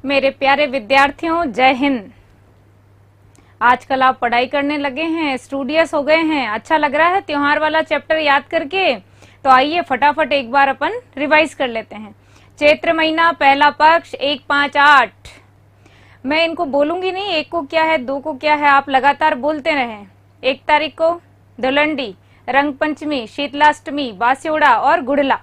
मेरे प्यारे विद्यार्थियों, जय हिंद। आजकल आप पढ़ाई करने लगे हैं, स्टूडियस हो गए हैं, अच्छा लग रहा है त्योहार वाला चैप्टर याद करके। तो आइए फटाफट एक बार अपन रिवाइज कर लेते हैं। चैत्र महीना, पहला पक्ष, 1, 5, 8। मैं इनको बोलूंगी नहीं, 1 को क्या है, 2 को क्या है, आप लगातार बोलते रहें। 1 तारीख को दुलंडी, रंग पंचमी, शीतलाष्टमी, बास्योड़ा और गुड़ला।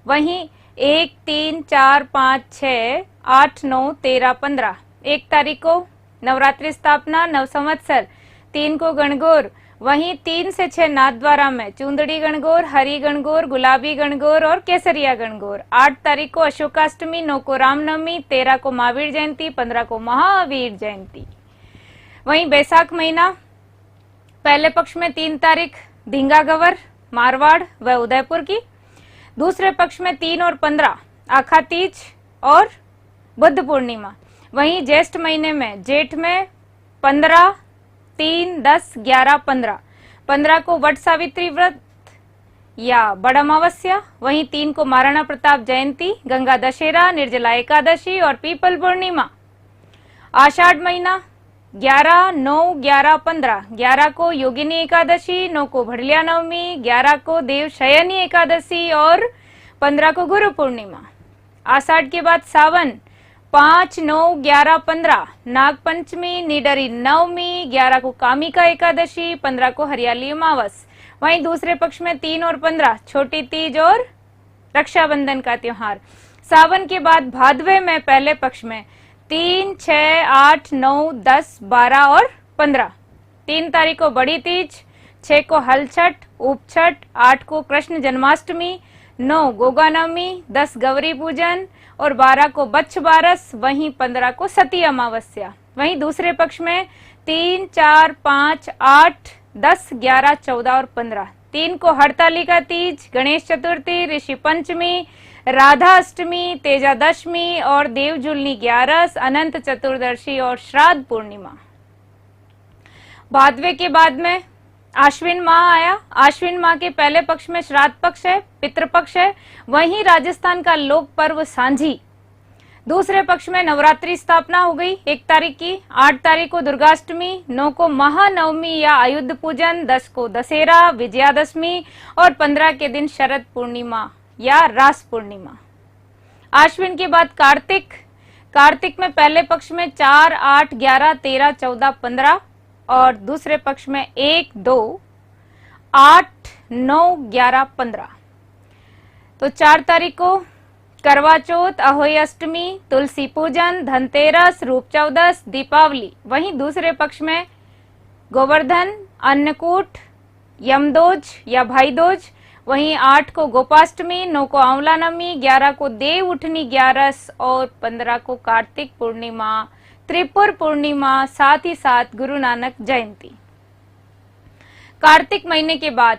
वहीं 1, 3, 4, 5, 6, 8, 9, 13, 15। 1 तारीख को नवरात्रि स्थापना, नव संवत्सर। 3 को गणगौर, वहीं 3 से 6 नाथद्वारा में चुंदड़ी गणगौर, हरी गणगौर, गुलाबी गणगौर और केसरिया गणगौर। 8 तारीख को अशोकाष्टमी, 9 को रामनवमी, 13 को महावीर जयंती, 15 को महावीर जयंती। वहीं बैसाख महीना, पहले पक्ष में 3 तारीख धींगा गवर, मारवाड़ व उदयपुर की। दूसरे पक्ष में 3 और 15 आखा तीज और बुद्ध पूर्णिमा। वहीं ज्येष्ठ महीने में, जेठ में 15, 3, 10, 11, 15। 15 को वट सावित्री व्रत या बड़ अमावस्या। वहीं 3 को महाराणा प्रताप जयंती, गंगा दशहरा, निर्जला एकादशी और पीपल पूर्णिमा। आषाढ़ महीना, 11, 9, 11, 15। 11 को योगिनी एकादशी, 9 को भड़लिया नवमी, 11 को देव शयनी एकादशी और 15 को गुरु पूर्णिमा। आषाढ़ के बाद सावन, 5, 9, 11, 15। नाग पंचमी, निडरी नवमी, 11 को कामिका एकादशी, 15 को हरियाली अमावस। वहीं दूसरे पक्ष में 3 और 15 छोटी तीज और रक्षाबंधन का त्योहार। सावन के बाद भादवे में पहले पक्ष में 3, 6, 8, 9, 10, 12 और 15। 3 तारीख को बड़ी तीज, 6 को हल छठ, उप छठ, 8 को कृष्ण जन्माष्टमी, 9 गोगा नवमी, 10 गौरी पूजन और 12 को बच्छ बारस। वहीं 15 को सती अमावस्या। वहीं दूसरे पक्ष में 3, 4, 5, 8, 10, 11, 14 और 15। 3 को हड़तालिका तीज, गणेश चतुर्थी, ऋषि पंचमी, राधा अष्टमी, तेजादशमी और देवजुलनी 11, अनंत चतुर्दशी और श्राद्ध पूर्णिमा। भादवे के बाद में आश्विन माह आया। आश्विन माह के पहले पक्ष में श्राद्ध पक्ष है, पितृपक्ष है। वहीं राजस्थान का लोक पर्व सांझी। दूसरे पक्ष में नवरात्रि स्थापना हो गई 1 तारीख की। 8 तारीख को दुर्गाष्टमी, 9 को महानवमी या आयुध पूजन, 10 को दशहरा, विजयादशमी और 15 के दिन शरद पूर्णिमा या रास पूर्णिमा। आश्विन के बाद कार्तिक। कार्तिक में पहले पक्ष में 4, 8, 11, 13, 14, 15 और दूसरे पक्ष में 1, 2, 8, 9, 11, 15। तो 4 तारीख को करवा चौथ, अहोई अष्टमी, तुलसी पूजन, धनतेरस, रूप चौदस, दीपावली। वहीं दूसरे पक्ष में गोवर्धन, अन्नकूट, यमदोज या भाईदोज। वहीं 8 को गोपाष्टमी, 9 को आंवला नवमी, 11 को देव उठनी 11 और 15 को कार्तिक पूर्णिमा, त्रिपुर पूर्णिमा, साथ ही साथ गुरु नानक जयंती। कार्तिक महीने के बाद,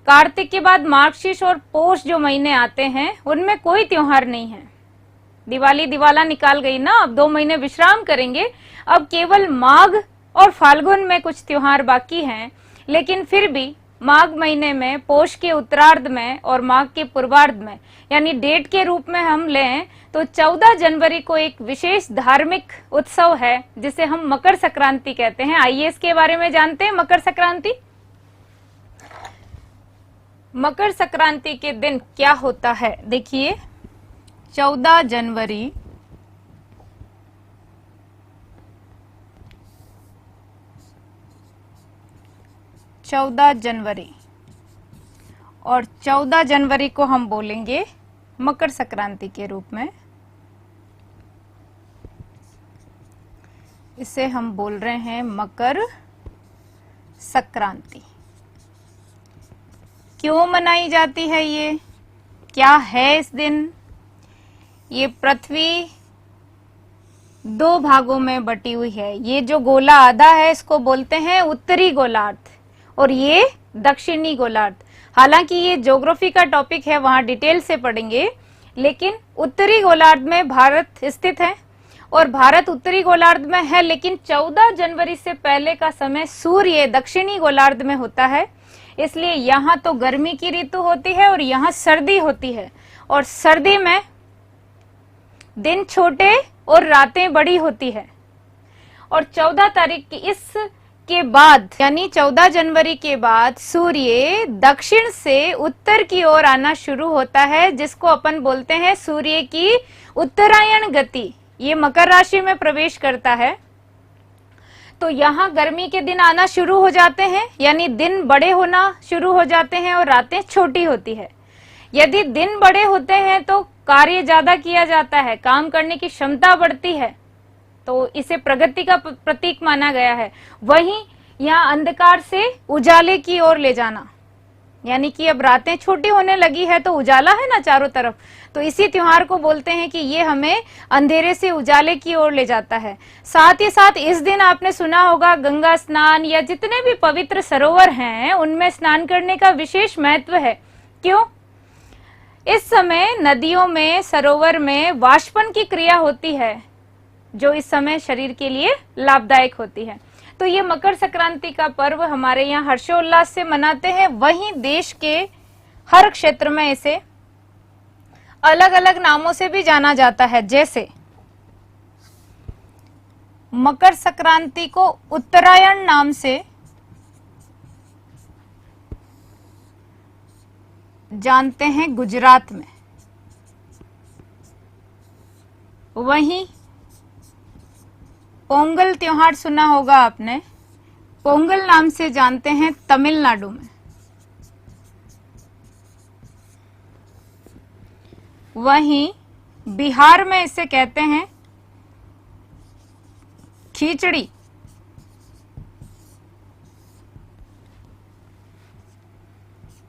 कार्तिक के बाद मार्गशीर्ष और पोष जो महीने आते हैं उनमें कोई त्योहार नहीं है। दिवाली दिवाला निकाल गई ना, अब 2 महीने विश्राम करेंगे। अब केवल माघ और फाल्गुन में कुछ त्योहार बाकी हैं, लेकिन फिर भी माघ महीने में, पोष के उत्तरार्ध में और माघ के पूर्वार्ध में, यानी डेट के रूप में हम लें तो 14 जनवरी को एक विशेष धार्मिक उत्सव है जिसे हम मकर संक्रांति कहते हैं। आइए इसके बारे में जानते हैं। मकर संक्रांति, मकर संक्रांति के दिन क्या होता है, देखिए 14 जनवरी और 14 जनवरी को हम बोलेंगे मकर संक्रांति के रूप में। इसे हम बोल रहे हैं मकर संक्रांति। क्यों मनाई जाती है ये, क्या है इस दिन? ये पृथ्वी 2 भागों में बटी हुई है। ये जो गोला आधा है इसको बोलते हैं उत्तरी गोलार्ध और ये दक्षिणी गोलार्ध। हालांकि ये ज्योग्राफी का टॉपिक है, वहां डिटेल से पढ़ेंगे, लेकिन उत्तरी गोलार्ध में भारत स्थित है और भारत उत्तरी गोलार्ध में है। लेकिन 14 जनवरी से पहले का समय सूर्य दक्षिणी गोलार्ध में होता है, इसलिए यहाँ तो गर्मी की ऋतु होती है और यहाँ सर्दी होती है। और सर्दी में दिन छोटे और रातें बड़ी होती है। और 14 तारीख की इसके बाद यानी 14 जनवरी के बाद सूर्य दक्षिण से उत्तर की ओर आना शुरू होता है, जिसको अपन बोलते हैं सूर्य की उत्तरायण गति। ये मकर राशि में प्रवेश करता है, तो यहाँ गर्मी के दिन आना शुरू हो जाते हैं, यानी दिन बड़े होना शुरू हो जाते हैं और रातें छोटी होती है। यदि दिन बड़े होते हैं तो कार्य ज्यादा किया जाता है, काम करने की क्षमता बढ़ती है, तो इसे प्रगति का प्रतीक माना गया है। वहीं यहाँ अंधकार से उजाले की ओर ले जाना, यानी कि अब रातें छोटी होने लगी है तो उजाला है ना चारों तरफ, तो इसी त्योहार को बोलते हैं कि ये हमें अंधेरे से उजाले की ओर ले जाता है। साथ ही साथ इस दिन आपने सुना होगा गंगा स्नान या जितने भी पवित्र सरोवर हैं उनमें स्नान करने का विशेष महत्व है। क्यों? इस समय नदियों में, सरोवर में वाष्पन की क्रिया होती है, जो इस समय शरीर के लिए लाभदायक होती है। तो ये मकर संक्रांति का पर्व हमारे यहाँ हर्षोल्लास से मनाते हैं। वहीं देश के हर क्षेत्र में इसे अलग अलग नामों से भी जाना जाता है। जैसे मकर संक्रांति को उत्तरायण नाम से जानते हैं गुजरात में, वहीं पोंगल त्योहार सुना होगा आपने, पोंगल नाम से जानते हैं तमिलनाडु में। वहीं बिहार में इसे कहते हैं खिचड़ी।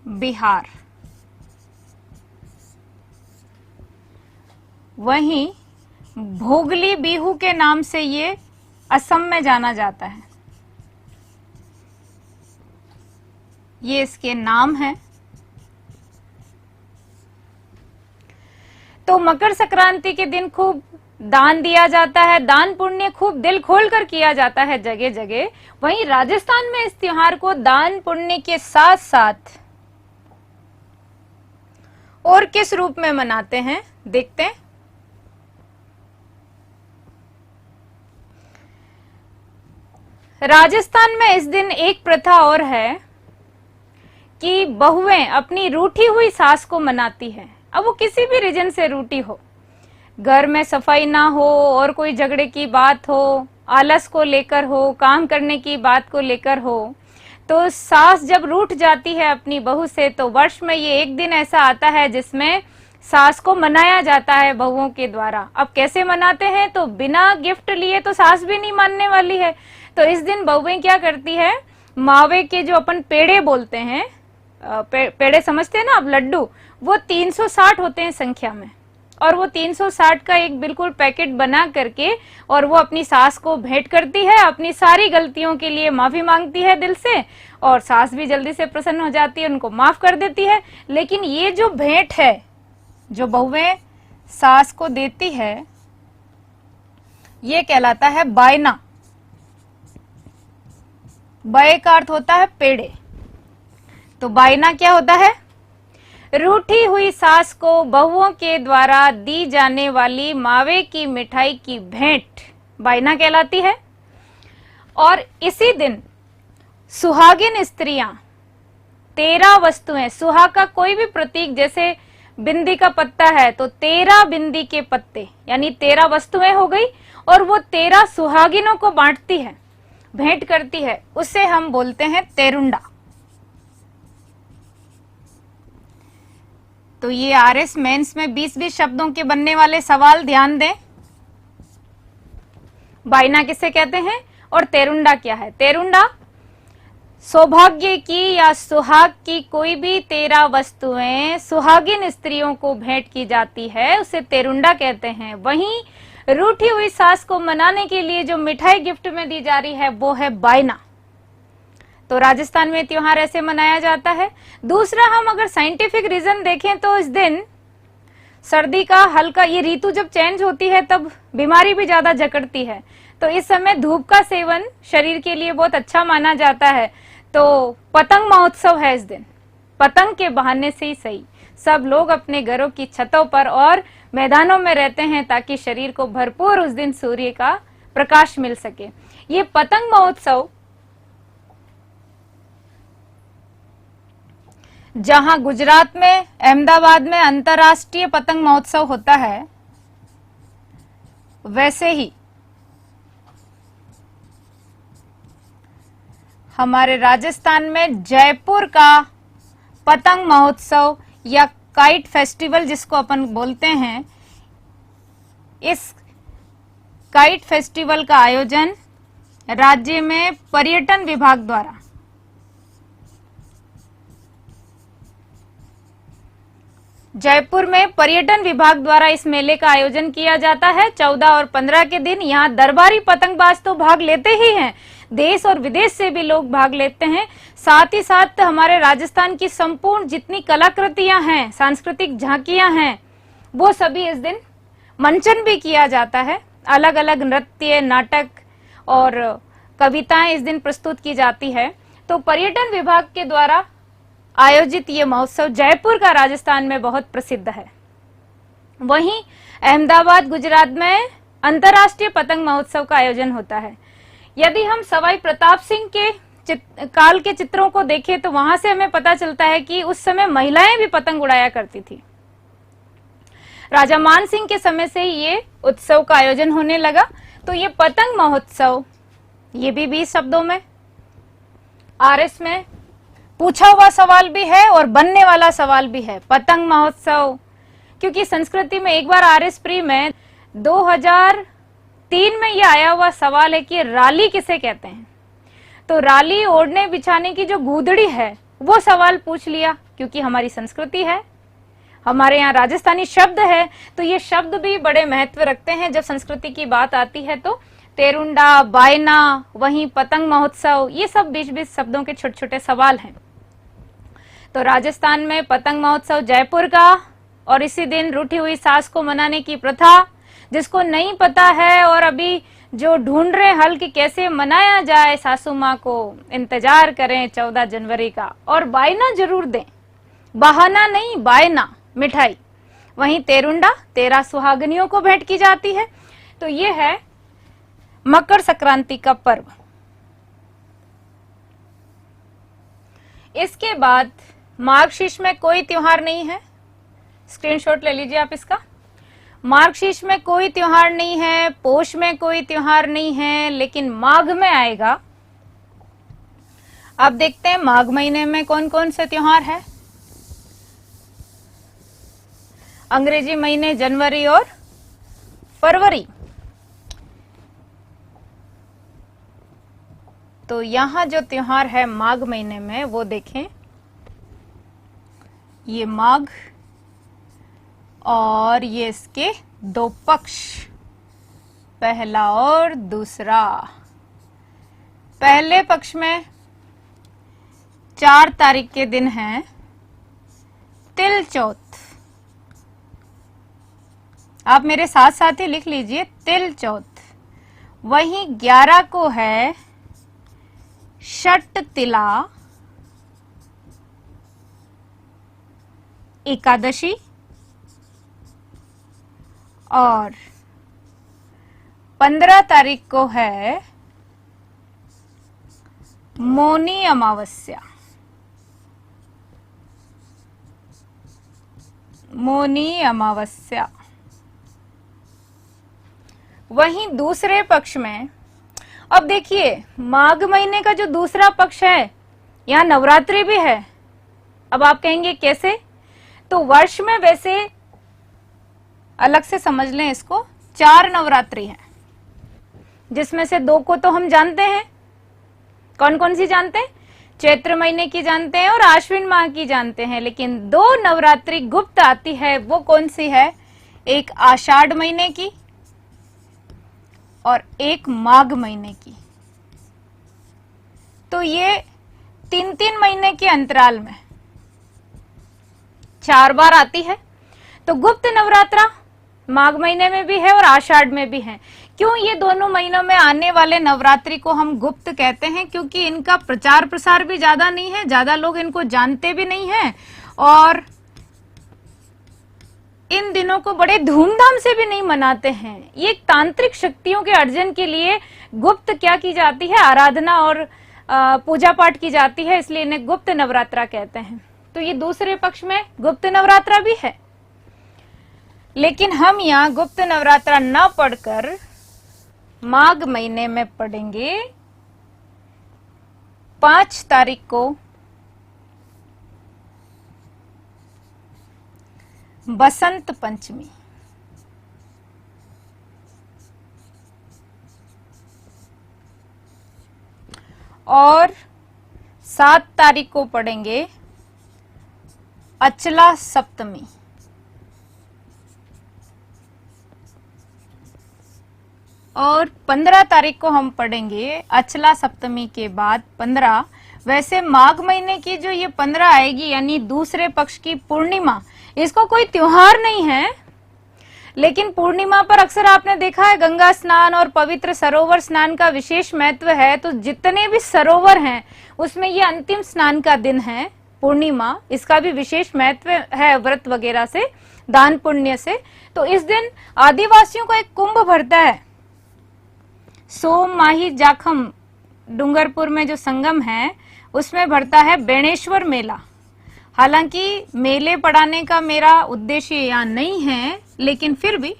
बिहार। वहीं भोगली बिहू के नाम से ये असम में जाना जाता है। ये इसके नाम है। तो मकर संक्रांति के दिन खूब दान दिया जाता है, दान पुण्य खूब दिल खोलकर किया जाता है जगह जगह। वहीं राजस्थान में इस त्योहार को दान पुण्य के साथ साथ और किस रूप में मनाते हैं देखते हैं। राजस्थान में इस दिन एक प्रथा और है कि बहुएं अपनी रूठी हुई सास को मनाती है। अब वो किसी भी रीजन से रूठी हो, घर में सफाई ना हो और कोई झगड़े की बात हो, आलस को लेकर हो, काम करने की बात को लेकर हो, तो सास जब रूठ जाती है अपनी बहू से, तो वर्ष में ये एक दिन ऐसा आता है जिसमें सास को मनाया जाता है बहुओं के द्वारा। अब कैसे मनाते हैं? तो बिना गिफ्ट लिए तो सास भी नहीं मानने वाली है। तो इस दिन बहुएं क्या करती है, मावे के जो अपन पेड़े बोलते हैं, पेड़े समझते हैं ना आप, लड्डू, वो 360 होते हैं संख्या में, और वो 360 का एक बिल्कुल पैकेट बना करके और वो अपनी सास को भेंट करती है। अपनी सारी गलतियों के लिए माफी मांगती है दिल से, और सास भी जल्दी से प्रसन्न हो जाती है, उनको माफ कर देती है। लेकिन ये जो भेंट है जो बहुएं सास को देती है, ये कहलाता है बायना। बय का अर्थ होता है पेड़े। तो बायना क्या होता है? रूठी हुई सास को बहुओं के द्वारा दी जाने वाली मावे की मिठाई की भेंट बायना कहलाती है। और इसी दिन सुहागिन स्त्रियां 13 वस्तुएं, सुहाग का कोई भी प्रतीक, जैसे बिंदी का पत्ता है तो 13 बिंदी के पत्ते, यानी 13 वस्तुएं हो गई, और वो 13 सुहागिनों को बांटती है, भेंट करती है। उसे हम बोलते हैं तेरुंडा। तो ये आरएस मेंस में 20-20 शब्दों के बनने वाले सवाल ध्यान दें। बायना किसे कहते हैं और तेरुंडा क्या है? तेरुंडा सौभाग्य की या सुहाग की कोई भी 13 वस्तुएं सुहागिन स्त्रियों को भेंट की जाती है, उसे तेरुंडा कहते हैं। वहीं रूठी हुई सास को मनाने के लिए जो मिठाई गिफ्ट में दी जा रही है वो है बायना। तो राजस्थान में त्योहार ऐसे मनाया जाता है। दूसरा, हम अगर साइंटिफिक रीजन देखें तो इस दिन सर्दी का हल्का, ये ऋतु जब चेंज होती है तब बीमारी भी ज्यादा जकड़ती है, तो इस समय धूप का सेवन शरीर के लिए बहुत अच्छा माना जाता है। तो पतंग महोत्सव है इस दिन, पतंग के बहाने से ही सही, सब लोग अपने घरों की छतों पर और मैदानों में रहते हैं ताकि शरीर को भरपूर उस दिन सूर्य का प्रकाश मिल सके। ये पतंग महोत्सव जहां गुजरात में अहमदाबाद में अंतर्राष्ट्रीय पतंग महोत्सव होता है, वैसे ही हमारे राजस्थान में जयपुर का पतंग महोत्सव या काइट फेस्टिवल जिसको अपन बोलते हैं, इस काइट फेस्टिवल का आयोजन राज्य में पर्यटन विभाग द्वारा जयपुर में पर्यटन विभाग द्वारा इस मेले का आयोजन किया जाता है। 14 और 15 के दिन यहाँ दरबारी पतंगबाज तो भाग लेते ही हैं, देश और विदेश से भी लोग भाग लेते हैं। साथ ही साथ हमारे राजस्थान की संपूर्ण जितनी कलाकृतियां हैं, सांस्कृतिक झांकियां हैं, वो सभी इस दिन मंचन भी किया जाता है। अलग अलग नृत्य, नाटक और कविताएं इस दिन प्रस्तुत की जाती है। तो पर्यटन विभाग के द्वारा आयोजित ये महोत्सव जयपुर का राजस्थान में बहुत प्रसिद्ध है। वहीं अहमदाबाद गुजरात में अंतर्राष्ट्रीय पतंग महोत्सव का आयोजन होता है। यदि हम सवाई प्रताप सिंह के काल के चित्रों को देखें तो वहां से हमें पता चलता है कि उस समय महिलाएं भी पतंग उड़ाया करती थी। राजा मान सिंह के समय से ही ये उत्सव का आयोजन होने लगा। तो ये पतंग महोत्सव, ये भी 20 शब्दों में आरएस में पूछा हुआ सवाल भी है और बनने वाला सवाल भी है। पतंग महोत्सव, क्योंकि संस्कृति में एक बार आरएस प्री में 2003 में यह आया हुआ सवाल है कि राली किसे कहते हैं। तो राली ओढ़ने बिछाने की जो गूदड़ी है वो सवाल पूछ लिया, क्योंकि हमारी संस्कृति है, हमारे यहाँ राजस्थानी शब्द है, तो ये शब्द भी बड़े महत्व रखते हैं जब संस्कृति की बात आती है। तो तेरुंडा, बायना, वहीं पतंग महोत्सव, ये सब बीच बीच शब्दों के छोटे छोटे सवाल हैं। तो राजस्थान में पतंग महोत्सव जयपुर का, और इसी दिन रूठी हुई सास को मनाने की प्रथा, जिसको नहीं पता है और अभी जो ढूंढ रहे हल कि कैसे मनाया जाए सासू माँ को, इंतजार करें 14 जनवरी का। और बायना जरूर दें, बहाना नहीं, बायना, मिठाई। वहीं तेरुंडा 13 सुहागनियों को भेंट की जाती है। तो ये है मकर संक्रांति का पर्व। इसके बाद मार्गशीर्ष में कोई त्योहार नहीं है, स्क्रीनशॉट ले लीजिए आप इसका। मार्गशीर्ष में कोई त्योहार नहीं है, पोष में कोई त्योहार नहीं है, लेकिन माघ में आएगा। अब देखते हैं माघ महीने में कौन कौन से त्योहार है। अंग्रेजी महीने जनवरी और फरवरी। तो यहां जो त्योहार है माघ महीने में वो देखें, ये माघ और ये इसके 2 पक्ष, पहला और दूसरा। पहले पक्ष में 4 तारीख के दिन है तिल चौथ। आप मेरे साथ साथ ही लिख लीजिए तिल चौथ। वहीं 11 को है षट तिला एकादशी, और 15 तारीख को है मौनी अमावस्या। मौनी अमावस्या। वहीं दूसरे पक्ष में, अब देखिए माघ महीने का जो दूसरा पक्ष है, यहां नवरात्रि भी है। अब आप कहेंगे कैसे? तो वर्ष में वैसे अलग से समझ लें इसको, 4 नवरात्रि हैं, जिसमें से 2 को तो हम जानते हैं। कौन कौन सी जानते हैं? चैत्र महीने की जानते हैं और आश्विन माह की जानते हैं। लेकिन 2 नवरात्रि गुप्त आती है, वो कौन सी है? एक आषाढ़ महीने की और एक माघ महीने की। तो ये 3-3 महीने के अंतराल में 4 बार आती है। तो गुप्त नवरात्रा माघ महीने में भी है और आषाढ़ में भी है। क्यों ये दोनों महीनों में आने वाले नवरात्रि को हम गुप्त कहते हैं? क्योंकि इनका प्रचार प्रसार भी ज्यादा नहीं है, ज्यादा लोग इनको जानते भी नहीं है, और इन दिनों को बड़े धूमधाम से भी नहीं मनाते हैं। ये तांत्रिक शक्तियों के अर्जन के लिए गुप्त क्या की जाती है, आराधना और पूजा पाठ की जाती है, इसलिए इन्हें गुप्त नवरात्रा कहते हैं। तो ये दूसरे पक्ष में गुप्त नवरात्रा भी है, लेकिन हम यहाँ गुप्त नवरात्रा न पढ़कर माघ महीने में पढ़ेंगे 5 तारीख को बसंत पंचमी। और 7 तारीख को पढ़ेंगे अचला सप्तमी। और 15 तारीख को हम पढ़ेंगे अचला सप्तमी के बाद 15। वैसे माघ महीने की जो ये 15 आएगी यानी दूसरे पक्ष की पूर्णिमा, इसको कोई त्योहार नहीं है, लेकिन पूर्णिमा पर अक्सर आपने देखा है गंगा स्नान और पवित्र सरोवर स्नान का विशेष महत्व है। तो जितने भी सरोवर हैं उसमें ये अंतिम स्नान का दिन है पूर्णिमा, इसका भी विशेष महत्व है व्रत वगैरह से, दान पुण्य से। तो इस दिन आदिवासियों का एक कुंभ भरता है, सोम माही जाखम डूंगरपुर में जो संगम है उसमें भरता है बेणेश्वर मेला। हालांकि मेले पढ़ाने का मेरा उद्देश्य यहाँ नहीं है, लेकिन फिर भी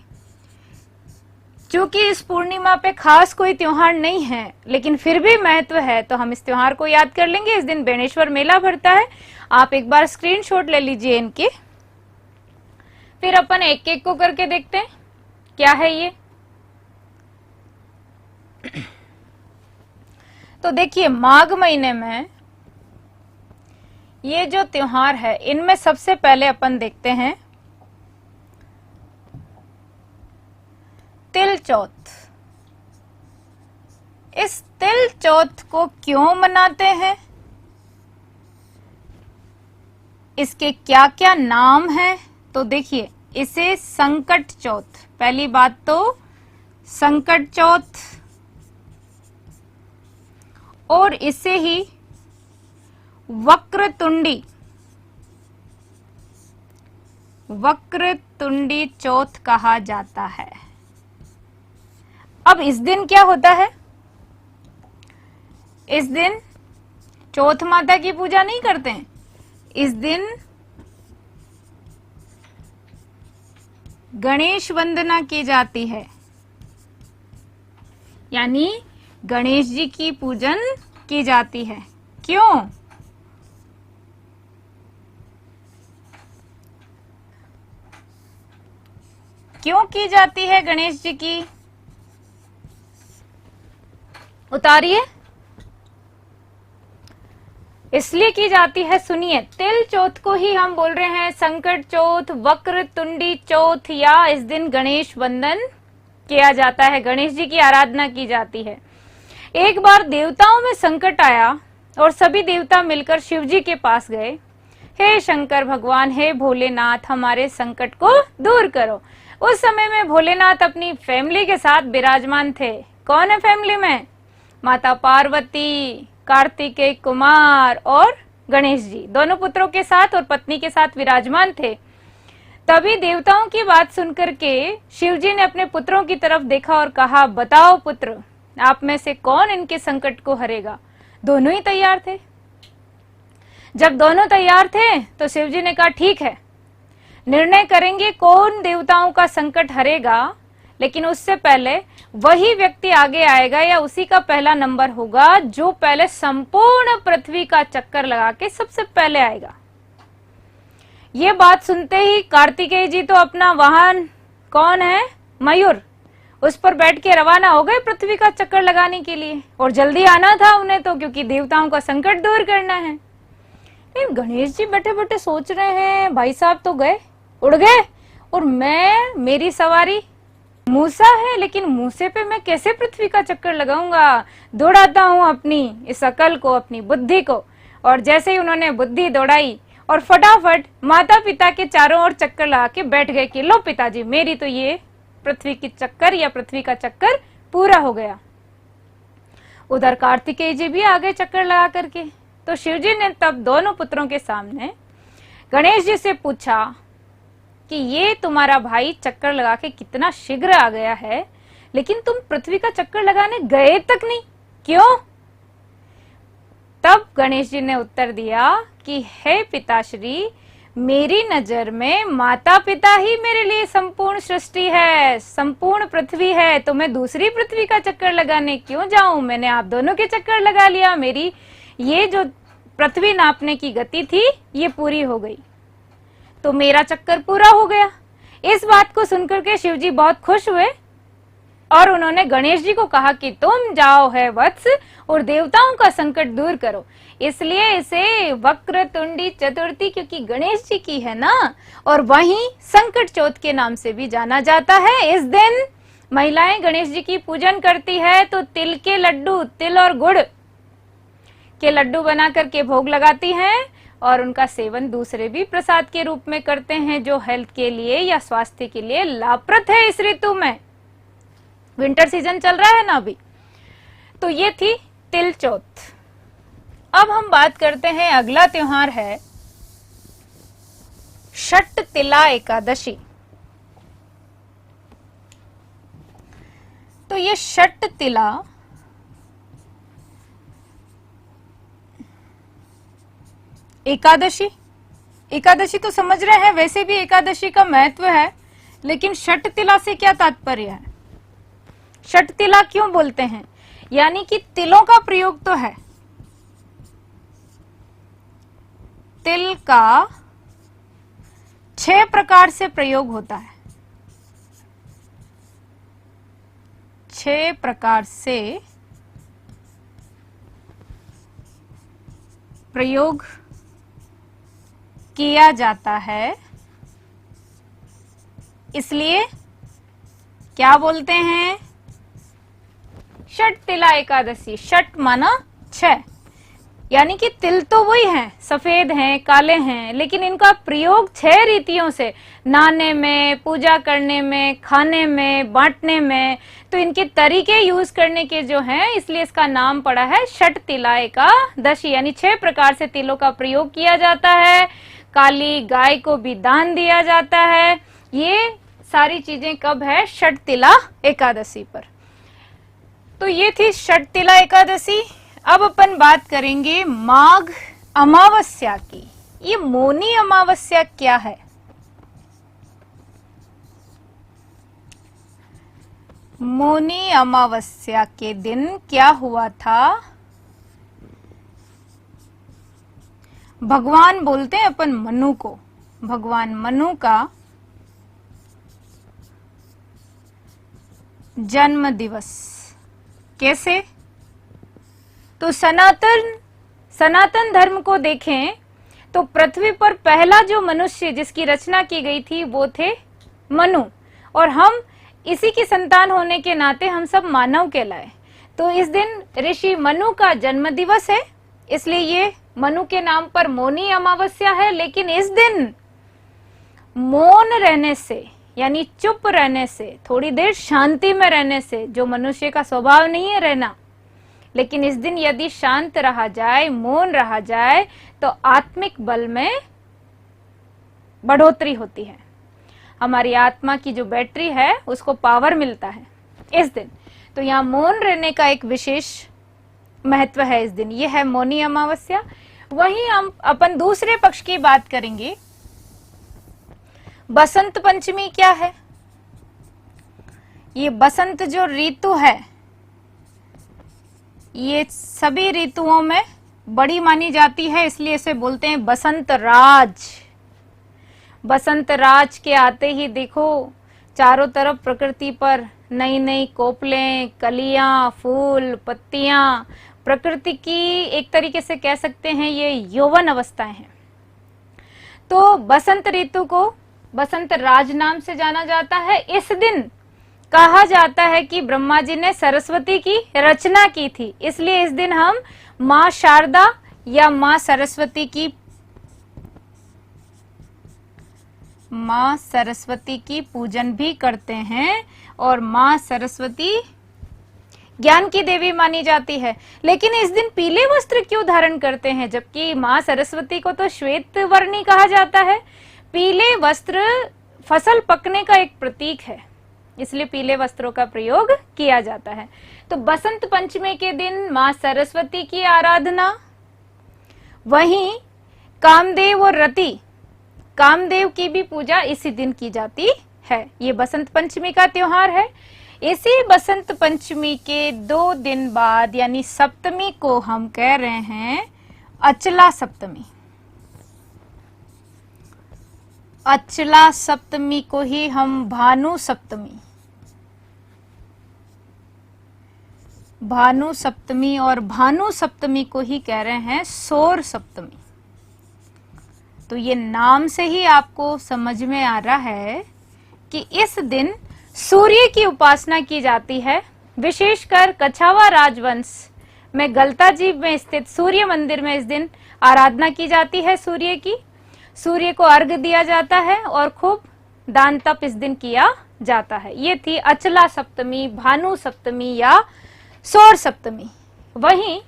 क्योंकि इस पूर्णिमा पे खास कोई त्योहार नहीं है, लेकिन फिर भी महत्व है, तो हम इस त्योहार को याद कर लेंगे। इस दिन बेणेश्वर मेला भरता है। आप एक बार स्क्रीनशॉट ले लीजिए इनके, फिर अपन एक एक को करके देखते हैं क्या है ये। तो देखिए माघ महीने में ये जो त्योहार है, इनमें सबसे पहले अपन देखते हैं तिल चौथ। इस तिल चौथ को क्यों मनाते हैं, इसके क्या क्या नाम हैं, तो देखिए इसे संकट चौथ, पहली बात तो संकट चौथ, और इसे ही वक्रतुंडी चौथ कहा जाता है। अब इस दिन क्या होता है, इस दिन चौथ माता की पूजा नहीं करते हैं, इस दिन गणेश वंदना की जाती है, यानी गणेश जी की पूजन की जाती है। क्यों, क्यों की जाती है गणेश जी की, उतारिए। इसलिए की जाती है, सुनिए, तिल चौथ को ही हम बोल रहे हैं संकट चौथ, वक्रतुंडी चौथ, या इस दिन गणेश वंदन किया जाता है, गणेश जी की आराधना की जाती है। एक बार देवताओं में संकट आया और सभी देवता मिलकर शिव जी के पास गए। हे शंकर भगवान, हे भोलेनाथ, हमारे संकट को दूर करो। उस समय में भोलेनाथ अपनी फैमिली के साथ विराजमान थे। कौन है फैमिली में, माता पार्वती, कार्तिकेय कुमार और गणेश जी, दोनों पुत्रों के साथ और पत्नी के साथ विराजमान थे। तभी देवताओं की बात सुनकर के शिव जी ने अपने पुत्रों की तरफ देखा और कहा, बताओ पुत्र, आप में से कौन इनके संकट को हरेगा। दोनों ही तैयार थे। जब दोनों तैयार थे तो शिव जी ने कहा, ठीक है, निर्णय करेंगे कौन देवताओं का संकट हरेगा, लेकिन उससे पहले वही व्यक्ति आगे आएगा या उसी का पहला नंबर होगा जो पहले संपूर्ण पृथ्वी का चक्कर लगा के सबसे पहले आएगा। ये बात सुनते ही कार्तिकेय जी तो अपना वाहन, कौन है, मयूर, उस पर बैठ के रवाना हो गए पृथ्वी का चक्कर लगाने के लिए। और जल्दी आना था उन्हें तो, क्योंकि देवताओं का संकट दूर करना है। लेकिन गणेश जी बैठे बैठे सोच रहे हैं, भाई साहब तो गए, उड़ गए, और मेरी सवारी मूसा है, लेकिन मूसे पे मैं कैसे पृथ्वी का चक्कर लगाऊंगा। दौड़ाता हूं अपनी इस अकल को, अपनी बुद्धि को। और जैसे ही उन्होंने बुद्धि दौड़ाई और फटाफट माता पिता के चारों ओर चक्कर लगा के बैठ गए कि लो पिताजी, मेरी तो ये पृथ्वी की चक्कर या पृथ्वी का चक्कर पूरा हो गया। उधर कार्तिकेय जी भी आगे चक्कर लगा करके। तो शिव जी ने तब दोनों पुत्रों के सामने गणेश जी से पूछा कि ये तुम्हारा भाई चक्कर लगा के कितना शीघ्र आ गया है, लेकिन तुम पृथ्वी का चक्कर लगाने गए तक नहीं, क्यों? तब गणेश जी ने उत्तर दिया कि हे पिताश्री, मेरी नजर में माता पिता ही मेरे लिए संपूर्ण सृष्टि है, संपूर्ण पृथ्वी है, तो मैं दूसरी पृथ्वी का चक्कर लगाने क्यों जाऊं? मैंने आप दोनों के चक्कर लगा लिया, मेरी ये जो पृथ्वी नापने की गति थी ये पूरी हो गई, तो मेरा चक्कर पूरा हो गया। इस बात को सुनकर के शिव जी बहुत खुश हुए और उन्होंने गणेश जी को कहा कि तुम जाओ है वत्स और देवताओं का संकट दूर करो। इसलिए इसे वक्रतुंडी चतुर्थी क्योंकि गणेश जी की है ना, और वहीं संकट चौथ के नाम से भी जाना जाता है। इस दिन महिलाएं गणेश जी की पूजन करती है तो तिल के लड्डू, तिल और गुड़ के लड्डू बना करके भोग लगाती हैं और उनका सेवन दूसरे भी प्रसाद के रूप में करते हैं, जो हेल्थ के लिए या स्वास्थ्य के लिए लाभप्रद है। इस ऋतु में विंटर सीजन चल रहा है ना अभी, तो ये थी तिल चौथ। अब हम बात करते हैं, अगला त्योहार है षट तिला एकादशी। तो ये षट तिला एकादशी, एकादशी तो समझ रहे हैं, वैसे भी एकादशी का महत्व है, लेकिन षट तिला से क्या तात्पर्य है? षट तिला क्यों बोलते हैं? यानी कि तिलों का प्रयोग तो है, तिल का 6 प्रकार से प्रयोग होता है, 6 प्रकार से प्रयोग किया जाता है। इसलिए क्या बोलते हैं? षट तिला एकादशी। षट माना 6, यानी कि तिल तो वही हैं, सफेद हैं, काले हैं, लेकिन इनका प्रयोग 6 रीतियों से, नहाने में, पूजा करने में, खाने में, बांटने में, तो इनके तरीके यूज करने के जो हैं, इसलिए इसका नाम पड़ा है षट तिला एकादशी। यानी 6 प्रकार से तिलों का प्रयोग किया जाता है, काली गाय को भी दान दिया जाता है। ये सारी चीजें कब है? षट तिला एकादशी पर। तो ये थी षट तिला एकादशी। अब अपन बात करेंगे माघ अमावस्या की। ये मौनी अमावस्या क्या है? मौनी अमावस्या के दिन क्या हुआ था? भगवान बोलते हैं अपन मनु को, भगवान मनु का जन्म दिवस। कैसे? तो सनातन धर्म को देखें तो पृथ्वी पर पहला जो मनुष्य जिसकी रचना की गई थी वो थे मनु, और हम इसी की संतान होने के नाते हम सब मानव कहलाए। तो इस दिन ऋषि मनु का जन्म दिवस है, इसलिए ये मनु के नाम पर मौनी अमावस्या है। लेकिन इस दिन मौन रहने से, यानी चुप रहने से, थोड़ी देर शांति में रहने से, जो मनुष्य का स्वभाव नहीं है रहना, लेकिन इस दिन यदि शांत रहा जाए, मौन रहा जाए, तो आत्मिक बल में बढ़ोतरी होती है। हमारी आत्मा की जो बैटरी है उसको पावर मिलता है इस दिन। तो यहाँ मौन रहने का एक विशेष महत्व है इस दिन। यह है मौनी अमावस्या। वहीं हम अपन दूसरे पक्ष की बात करेंगे। बसंत पंचमी क्या है? ये बसंत जो ऋतु है, ये सभी ऋतुओं में बड़ी मानी जाती है, इसलिए इसे बोलते हैं बसंत राज। बसंत राज के आते ही देखो चारों तरफ प्रकृति पर नई नई कोपलें, कलियां, फूल, पत्तियां, प्रकृति की एक तरीके से कह सकते हैं ये यौवन अवस्थाएं हैं। तो बसंत ऋतु को बसंत राज नाम से जाना जाता है। इस दिन कहा जाता है कि ब्रह्मा जी ने सरस्वती की रचना की थी, इसलिए इस दिन हम मां शारदा या मां सरस्वती की पूजन भी करते हैं, और मां सरस्वती ज्ञान की देवी मानी जाती है। लेकिन इस दिन पीले वस्त्र क्यों धारण करते हैं, जबकि मां सरस्वती को तो श्वेत वर्णी कहा जाता है? पीले वस्त्र फसल पकने का एक प्रतीक है, इसलिए पीले वस्त्रों का प्रयोग किया जाता है। तो बसंत पंचमी के दिन मां सरस्वती की आराधना, वहीं कामदेव और रति, कामदेव की भी पूजा इसी दिन की जाती है। ये बसंत पंचमी का त्योहार है। इसी बसंत पंचमी के 2 दिन बाद यानी सप्तमी को हम कह रहे हैं अचला सप्तमी। अचला सप्तमी को ही हम भानु सप्तमी, भानु सप्तमी, और भानु सप्तमी को ही कह रहे हैं सौर सप्तमी। तो ये नाम से ही आपको समझ में आ रहा है कि इस दिन सूर्य की उपासना की जाती है। विशेषकर कछावा राजवंश में गलताजीब में स्थित सूर्य मंदिर में इस दिन आराधना की जाती है सूर्य की। सूर्य को अर्घ्य दिया जाता है और खूब दान तप इस दिन किया जाता है। ये थी अचला सप्तमी, भानु सप्तमी या सौर सप्तमी। वहीं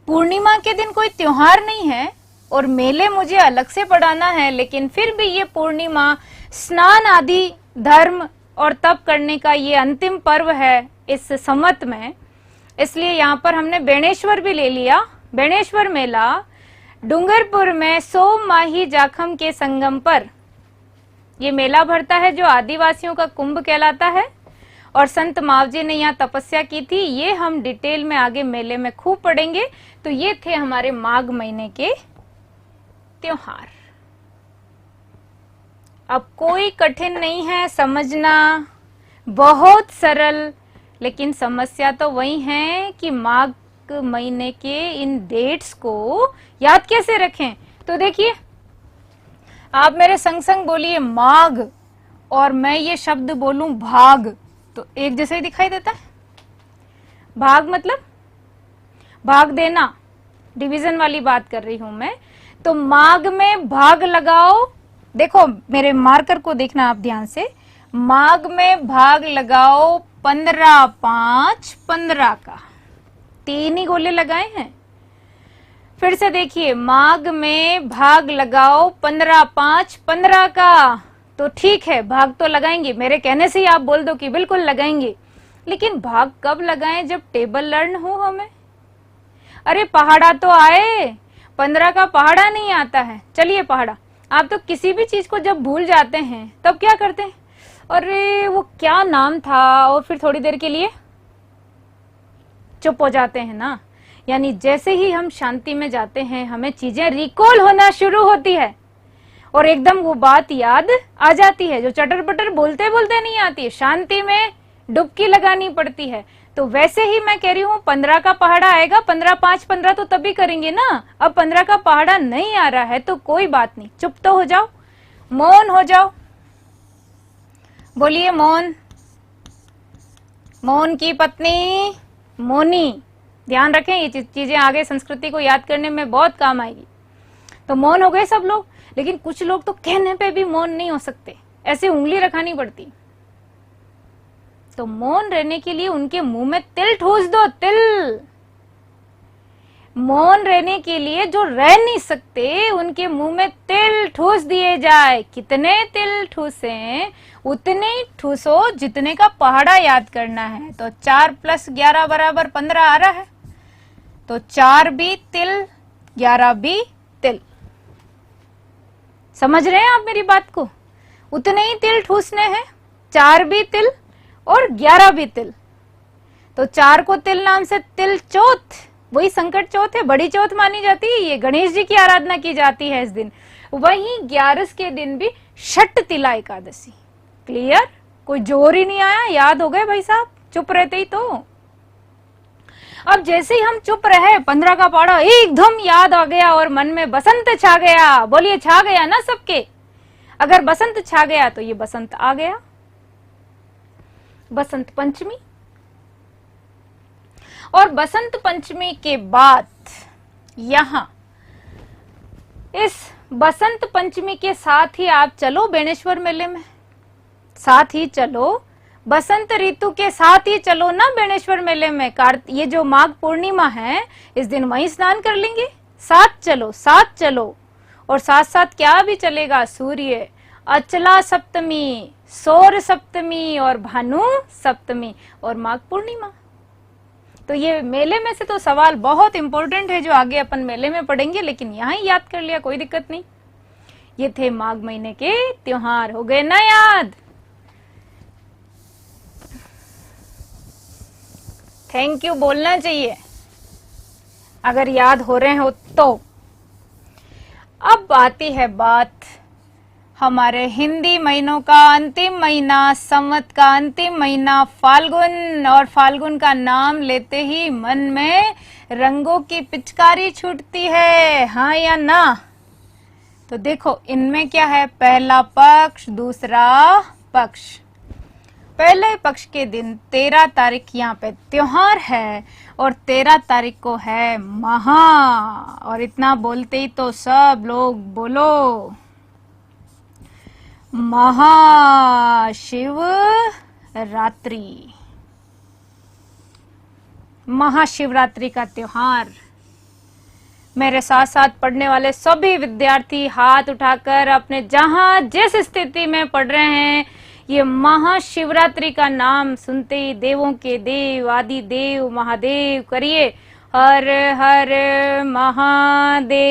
पूर्णिमा के दिन कोई त्योहार नहीं है और मेले मुझे अलग से पढ़ाना है, लेकिन फिर भी ये पूर्णिमा स्नान आदि धर्म और तप करने का ये अंतिम पर्व है इस संवत में, इसलिए यहाँ पर हमने बेणेश्वर भी ले लिया। बेणेश्वर मेला डूंगरपुर में सोम माही जाखम के संगम पर ये मेला भरता है, जो आदिवासियों का कुंभ कहलाता है। और संत मावजी ने यहाँ तपस्या की थी, ये हम डिटेल में आगे मेले में खूब पढ़ेंगे। तो ये थे हमारे माघ महीने के त्योहार। अब कोई कठिन नहीं है समझना, बहुत सरल, लेकिन समस्या तो वही है कि माघ महीने के इन डेट्स को याद कैसे रखें। तो देखिए, आप मेरे संग संग बोलिए माघ और मैं ये शब्द बोलूं भाग, तो एक जैसे ही दिखाई देता है। भाग मतलब भाग देना, डिवीजन वाली बात कर रही हूं मैं। तो माघ में भाग लगाओ, देखो मेरे मार्कर को देखना आप ध्यान से। माघ में भाग लगाओ 15/5/15 का, 3 ही गोले लगाए हैं। फिर से देखिए, माघ में भाग लगाओ 15/5/15 का, तो ठीक है भाग तो लगाएंगे। मेरे कहने से ही आप बोल दो कि बिल्कुल लगाएंगे, लेकिन भाग कब लगाएं? जब टेबल लर्न हो हमें। अरे पहाड़ा तो आए, 15 का पहाड़ा नहीं आता है। चलिए पहाड़ा, आप तो किसी भी चीज को जब भूल जाते हैं तब क्या करते हैं? अरे वो क्या नाम था, और फिर थोड़ी देर के लिए चुप हो जाते हैं ना। यानी जैसे ही हम शांति में जाते हैं हमें चीजें रिकॉल होना शुरू होती है और एकदम वो बात याद आ जाती है जो चटर पटर बोलते बोलते नहीं आती है, शांति में डुबकी लगानी पड़ती है। तो वैसे ही मैं कह रही हूँ 15 का पहाड़ा आएगा, 15/5/15 तो तभी करेंगे ना। अब 15 का पहाड़ा नहीं आ रहा है तो कोई बात नहीं, चुप तो हो जाओ, मौन हो जाओ। बोलिए मौन। मौन की पत्नी मौनी। ध्यान रखें, ये चीजें आगे संस्कृति को याद करने में बहुत काम आएगी। तो मौन हो गए सब लोग, लेकिन कुछ लोग तो कहने पे भी मौन नहीं हो सकते, ऐसे उंगली रखानी पड़ती। तो मौन रहने के लिए उनके मुंह में तिल ठूस दो, तिल। मौन रहने के लिए जो रह नहीं सकते उनके मुंह में तिल ठूस दिए जाए। कितने तिल ठूसें? उतने ही ठूसो जितने का पहाड़ा याद करना है। तो 4 + 11 = 15 आ रहा है, तो 4 भी तिल, 11 भी तिल। समझ रहे हैं आप मेरी बात को? उतने ही तिल ठूसने हैं, 4 भी तिल और 11 भी तिल। तो 4 को तिल नाम से तिल चौथ, वही संकट चौथ है, बड़ी चौथ मानी जाती है। ये गणेश जी की आराधना की जाती है इस दिन। वहीं 11 के दिन भी षट तिला एकादशी। क्लियर? कोई जोर ही नहीं आया, याद हो गए भाई साहब, चुप रहते ही तो। अब जैसे ही हम चुप रहे 15 का पहाड़ा एकदम याद आ गया और मन में बसंत छा गया। बोलिए छा गया ना सबके? अगर बसंत छा गया तो ये बसंत आ गया, बसंत पंचमी। और बसंत पंचमी के बाद यहां इस बसंत पंचमी के साथ ही आप चलो बेणेश्वर मेले में, साथ ही चलो बसंत ऋतु के साथ ही चलो ना बेणेश्वर मेले में। ये जो माघ पूर्णिमा है इस दिन वहीं स्नान कर लेंगे। साथ चलो, साथ चलो। और साथ साथ क्या भी चलेगा, सूर्य, अचला सप्तमी, सौर सप्तमी और भानु सप्तमी और माघ पूर्णिमा। तो ये मेले में से तो सवाल बहुत इंपॉर्टेंट है जो आगे अपन मेले में पढ़ेंगे, लेकिन यहाँ ही याद कर लिया, कोई दिक्कत नहीं। ये थे माघ महीने के त्योहार, हो गए ना याद? थैंक यू बोलना चाहिए अगर याद हो रहे हो तो। अब आती है बात हमारे हिंदी महीनों का अंतिम महीना, संवत का अंतिम महीना फाल्गुन, और फाल्गुन का नाम लेते ही मन में रंगों की पिचकारी छूटती है, हाँ या ना? तो देखो इनमें क्या है, पहला पक्ष, दूसरा पक्ष। पहले पक्ष के दिन 13 तारीख यहाँ पे त्योहार है और 13 तारीख को है महा, और इतना बोलते ही तो सब लोग बोलो महाशिवरात्रि। महाशिवरात्रि का त्योहार। मेरे साथ साथ पढ़ने वाले सभी विद्यार्थी हाथ उठाकर अपने जहां जिस स्थिति में पढ़ रहे हैं, ये महाशिवरात्रि का नाम सुनते ही देवों के देव आदि देव महादेव करिए हर हर महादेव।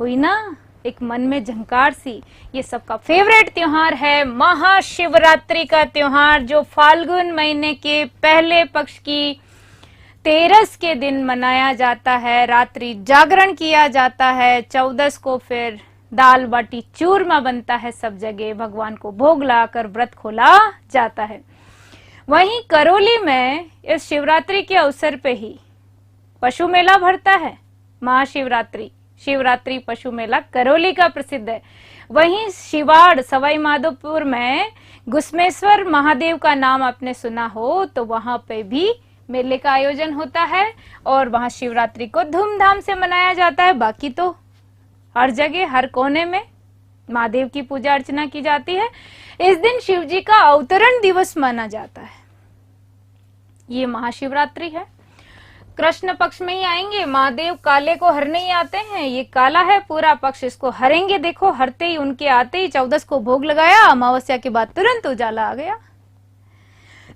हुई ना एक मन में झंकार सी। ये सबका फेवरेट त्योहार है महाशिवरात्रि का त्योहार, जो फाल्गुन महीने के पहले पक्ष की 13 के दिन मनाया जाता है। रात्रि जागरण किया जाता है। 14 को फिर दाल बाटी चूरमा बनता है सब जगह, भगवान को भोग लाकर व्रत खोला जाता है। वहीं करौली में इस शिवरात्रि के अवसर पे ही पशु मेला भरता है। महाशिवरात्रि शिवरात्रि पशु मेला करौली का प्रसिद्ध है। वहीं शिवाड़ सवाई माधोपुर में घुसमेश्वर महादेव का नाम आपने सुना हो, तो वहां पे भी मेले का आयोजन होता है और वहां शिवरात्रि को धूमधाम से मनाया जाता है। बाकी तो हर जगह हर कोने में महादेव की पूजा अर्चना की जाती है। इस दिन शिव जी का अवतरण दिवस माना जाता है। ये महाशिवरात्रि है। कृष्ण पक्ष में ही आएंगे। महादेव काले को हरने ही आते हैं। ये काला है पूरा पक्ष, इसको हरेंगे। देखो हरते ही उनके आते ही 14 को भोग लगाया, अमावस्या के बाद तुरंत उजाला आ गया।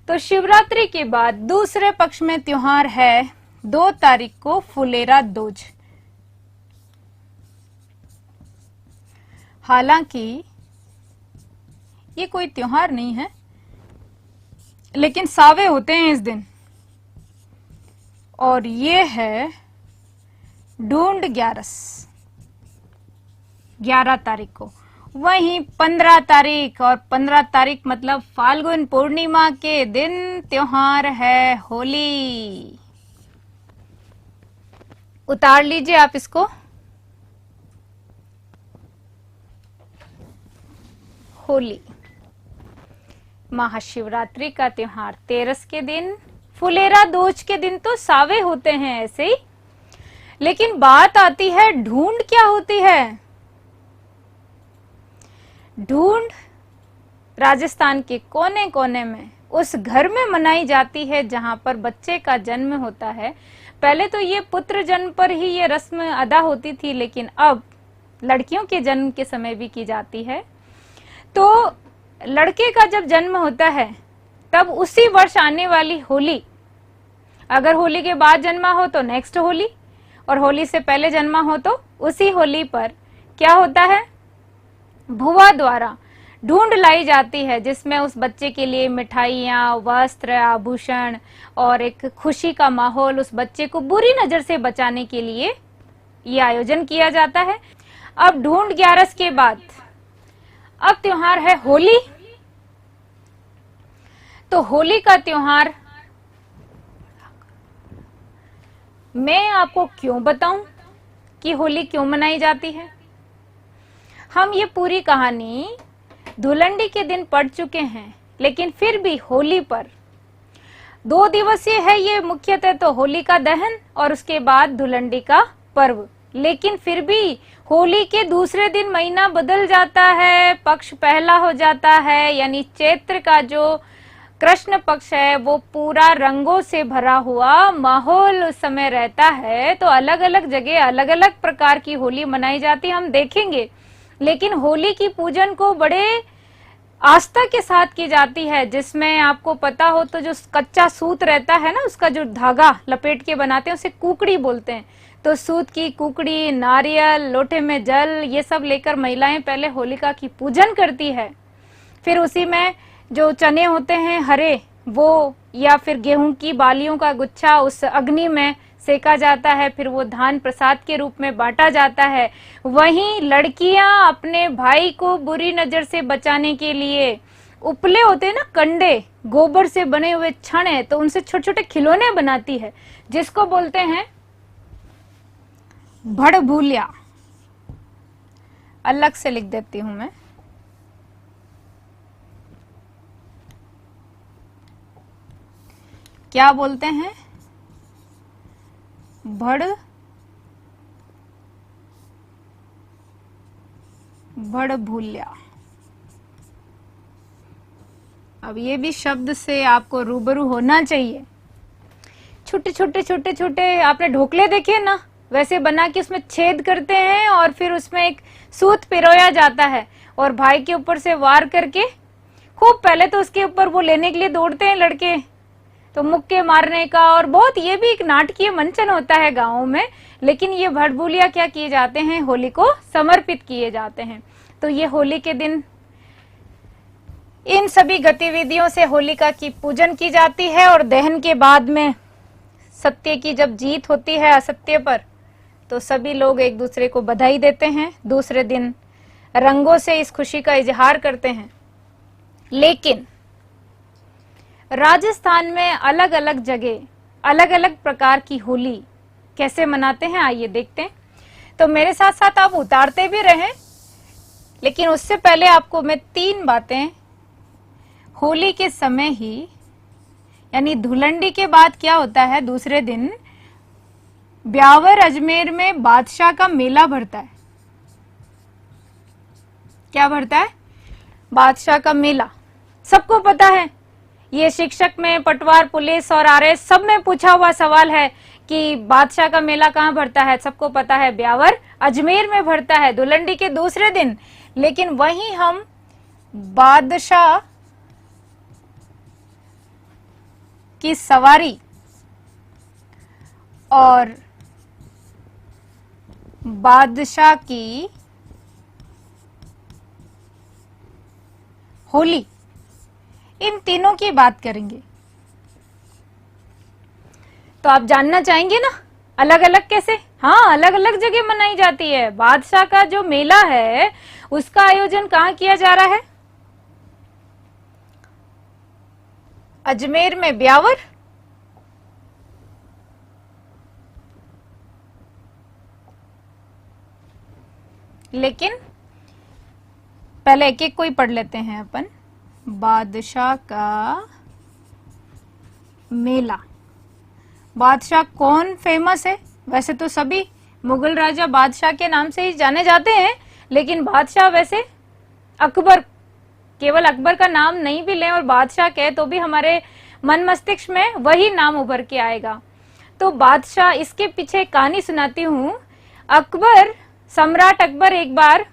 तो शिवरात्रि के बाद दूसरे पक्ष में त्योहार है 2 तारीख को फुलेरा दूज। हालांकि ये कोई त्योहार नहीं है, लेकिन सावे होते हैं इस दिन। और ये है ढूंढ ग्यारस 11 तारीख को। वहीं 15 तारीख और 15 तारीख मतलब फाल्गुन पूर्णिमा के दिन त्योहार है होली। उतार लीजिए आप इसको। होली महाशिवरात्रि का त्योहार 13 के दिन, फुलेरा दूज के दिन तो सावे होते हैं ऐसे ही। लेकिन बात आती है ढूंढ क्या होती है। ढूंढ राजस्थान के कोने कोने में उस घर में मनाई जाती है जहां पर बच्चे का जन्म होता है। पहले तो ये पुत्र जन्म पर ही ये रस्म अदा होती थी, लेकिन अब लड़कियों के जन्म के समय भी की जाती है। तो लड़के का जब जन्म होता है तब उसी वर्ष आने वाली होली, अगर होली के बाद जन्मा हो तो नेक्स्ट होली, और होली से पहले जन्मा हो तो उसी होली पर क्या होता है, भुआ द्वारा ढूंढ लाई जाती है, जिसमें उस बच्चे के लिए मिठाइयाँ, वस्त्र, आभूषण और एक खुशी का माहौल, उस बच्चे को बुरी नजर से बचाने के लिए ये आयोजन किया जाता है। अब ढूंढ ग्यारस के बाद अब त्योहार है होली। तो होली का त्योहार मैं आपको क्यों बताऊं कि होली क्यों मनाई जाती है। हम ये पूरी कहानी धुलंडी के दिन पढ़ चुके हैं, लेकिन फिर भी होली पर 2 दिवसीय है ये। मुख्यतः तो होली का दहन और उसके बाद धुलंडी का पर्व। लेकिन फिर भी होली के दूसरे दिन महीना बदल जाता है, पक्ष पहला हो जाता है, यानी चैत्र का जो कृष्ण पक्ष है वो पूरा रंगों से भरा हुआ माहौल उस समय रहता है। तो अलग अलग जगह अलग अलग प्रकार की होली मनाई जाती है। हम देखेंगे लेकिन होली की पूजन को बड़े आस्था के साथ की जाती है, जिसमें आपको पता हो तो जो कच्चा सूत रहता है ना, उसका जो धागा लपेट के बनाते हैं उसे कुकड़ी बोलते हैं। तो सूत की कुकड़ी, नारियल, लोटे में जल, ये सब लेकर महिलाएं पहले होलिका की पूजन करती है। फिर उसी में जो चने होते हैं हरे, वो या फिर गेहूं की बालियों का गुच्छा उस अग्नि में सेका जाता है, फिर वो धान प्रसाद के रूप में बांटा जाता है। वहीं लड़कियां अपने भाई को बुरी नजर से बचाने के लिए उपले होते हैं ना, कंडे, गोबर से बने हुए छण है, तो उनसे छोटे छोटे खिलौने बनाती है, जिसको बोलते हैं भड़भूलिया। अलग से लिख देती हूं मैं। क्या बोलते हैं? भड़भूलिया। अब ये भी शब्द से आपको रूबरू होना चाहिए। छोटे छोटे छोटे छोटे आपने ढोकले देखे ना, वैसे बना के उसमें छेद करते हैं और फिर उसमें एक सूत पिरोया जाता है और भाई के ऊपर से वार करके खूब, पहले तो उसके ऊपर वो लेने के लिए दौड़ते हैं लड़के, तो मुक्के मारने का, और बहुत ये भी एक नाटकीय मंचन होता है गाँवों में। लेकिन ये भड़भूलिया क्या किए जाते हैं? होली को समर्पित किए जाते हैं। तो ये होली के दिन इन सभी गतिविधियों से होलिका की पूजन की जाती है और दहन के बाद में सत्य की जब जीत होती है असत्य पर, तो सभी लोग एक दूसरे को बधाई देते हैं। दूसरे दिन रंगों से इस खुशी का इजहार करते हैं। लेकिन राजस्थान में अलग अलग जगह अलग अलग प्रकार की होली कैसे मनाते हैं, आइए देखते हैं। तो मेरे साथ साथ आप उतारते भी रहें, लेकिन उससे पहले आपको मैं 3 बातें होली के समय ही, यानी धुलंडी के बाद क्या होता है, दूसरे दिन ब्यावर अजमेर में बादशाह का मेला भरता है। क्या भरता है? बादशाह का मेला। सबको पता है, ये शिक्षक में, पटवार, पुलिस और आरएस सब में पूछा हुआ सवाल है कि बादशाह का मेला कहाँ भरता है। सबको पता है ब्यावर अजमेर में भरता है धुलंडी के दूसरे दिन। लेकिन वहीं हम बादशाह की सवारी और बादशाह की होली, इन तीनों की बात करेंगे। तो आप जानना चाहेंगे ना अलग अलग कैसे? हाँ, अलग अलग जगह मनाई जाती है। बादशाह का जो मेला है उसका आयोजन कहाँ किया जा रहा है? अजमेर में ब्यावर, लेकिन पहले एक एक कोई पढ़ लेते हैं अपन। बादशाह का मेला। बादशाह कौन फेमस है? वैसे तो सभी मुगल राजा बादशाह के नाम से ही जाने जाते हैं, लेकिन बादशाह वैसे अकबर, केवल अकबर का नाम नहीं भी लें और बादशाह कहे तो भी हमारे मन मस्तिष्क में वही नाम उभर के आएगा। तो बादशाह, इसके पीछे कहानी सुनाती हूँ। अकबर, सम्राट अकबर एक बार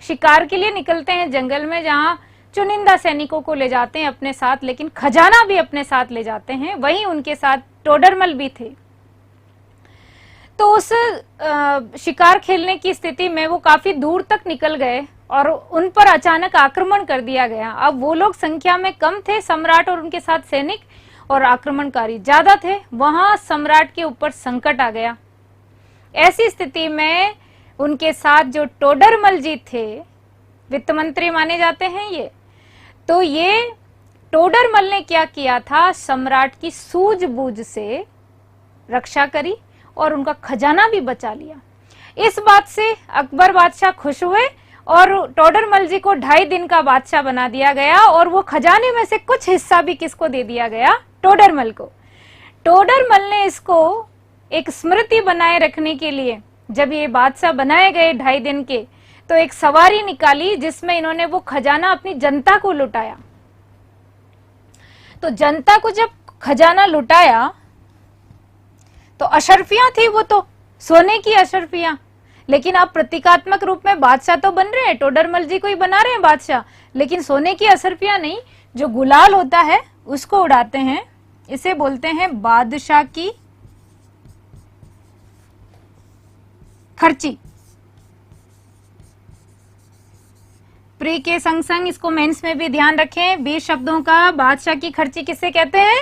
शिकार के लिए निकलते हैं जंगल में, जहाँ चुनिंदा सैनिकों को ले जाते हैं अपने साथ, लेकिन खजाना भी अपने साथ ले जाते हैं। वहीं उनके साथ टोडरमल भी थे। तो उस शिकार खेलने की स्थिति में वो काफी दूर तक निकल गए और उन पर अचानक आक्रमण कर दिया गया। अब वो लोग संख्या में कम थे, सम्राट और उनके साथ सैनिक, और आक्रमणकारी ज्यादा थे। वहां सम्राट के ऊपर संकट आ गया। ऐसी स्थिति में उनके साथ जो टोडरमल जी थे, वित्त मंत्री माने जाते हैं ये, तो ये टोडरमल ने क्या किया था, सम्राट की सूझबूझ से रक्षा करी और उनका खजाना भी बचा लिया। इस बात से अकबर बादशाह खुश हुए और टोडरमल जी को 2.5 दिन का बादशाह बना दिया गया और वो खजाने में से कुछ हिस्सा भी किसको दे दिया गया? टोडरमल को। टोडरमल ने इसको एक स्मृति बनाए रखने के लिए, जब ये बादशाह बनाए गए 2.5 दिन के, तो एक सवारी निकाली जिसमें इन्होंने वो खजाना अपनी जनता को लुटाया। तो जनता को जब खजाना लुटाया तो अशर्फियां थी, वो तो सोने की अशर्फियां, लेकिन आप प्रतीकात्मक रूप में बादशाह तो बन रहे हैं, टोडरमल जी को ही बना रहे हैं बादशाह, लेकिन सोने की असरफियां नहीं, जो गुलाल होता है उसको उड़ाते हैं। इसे बोलते हैं बादशाह की खर्ची। प्री के संग संग इसको मेंस में भी ध्यान रखें। 20 शब्दों का बादशाह की खर्ची किसे कहते हैं?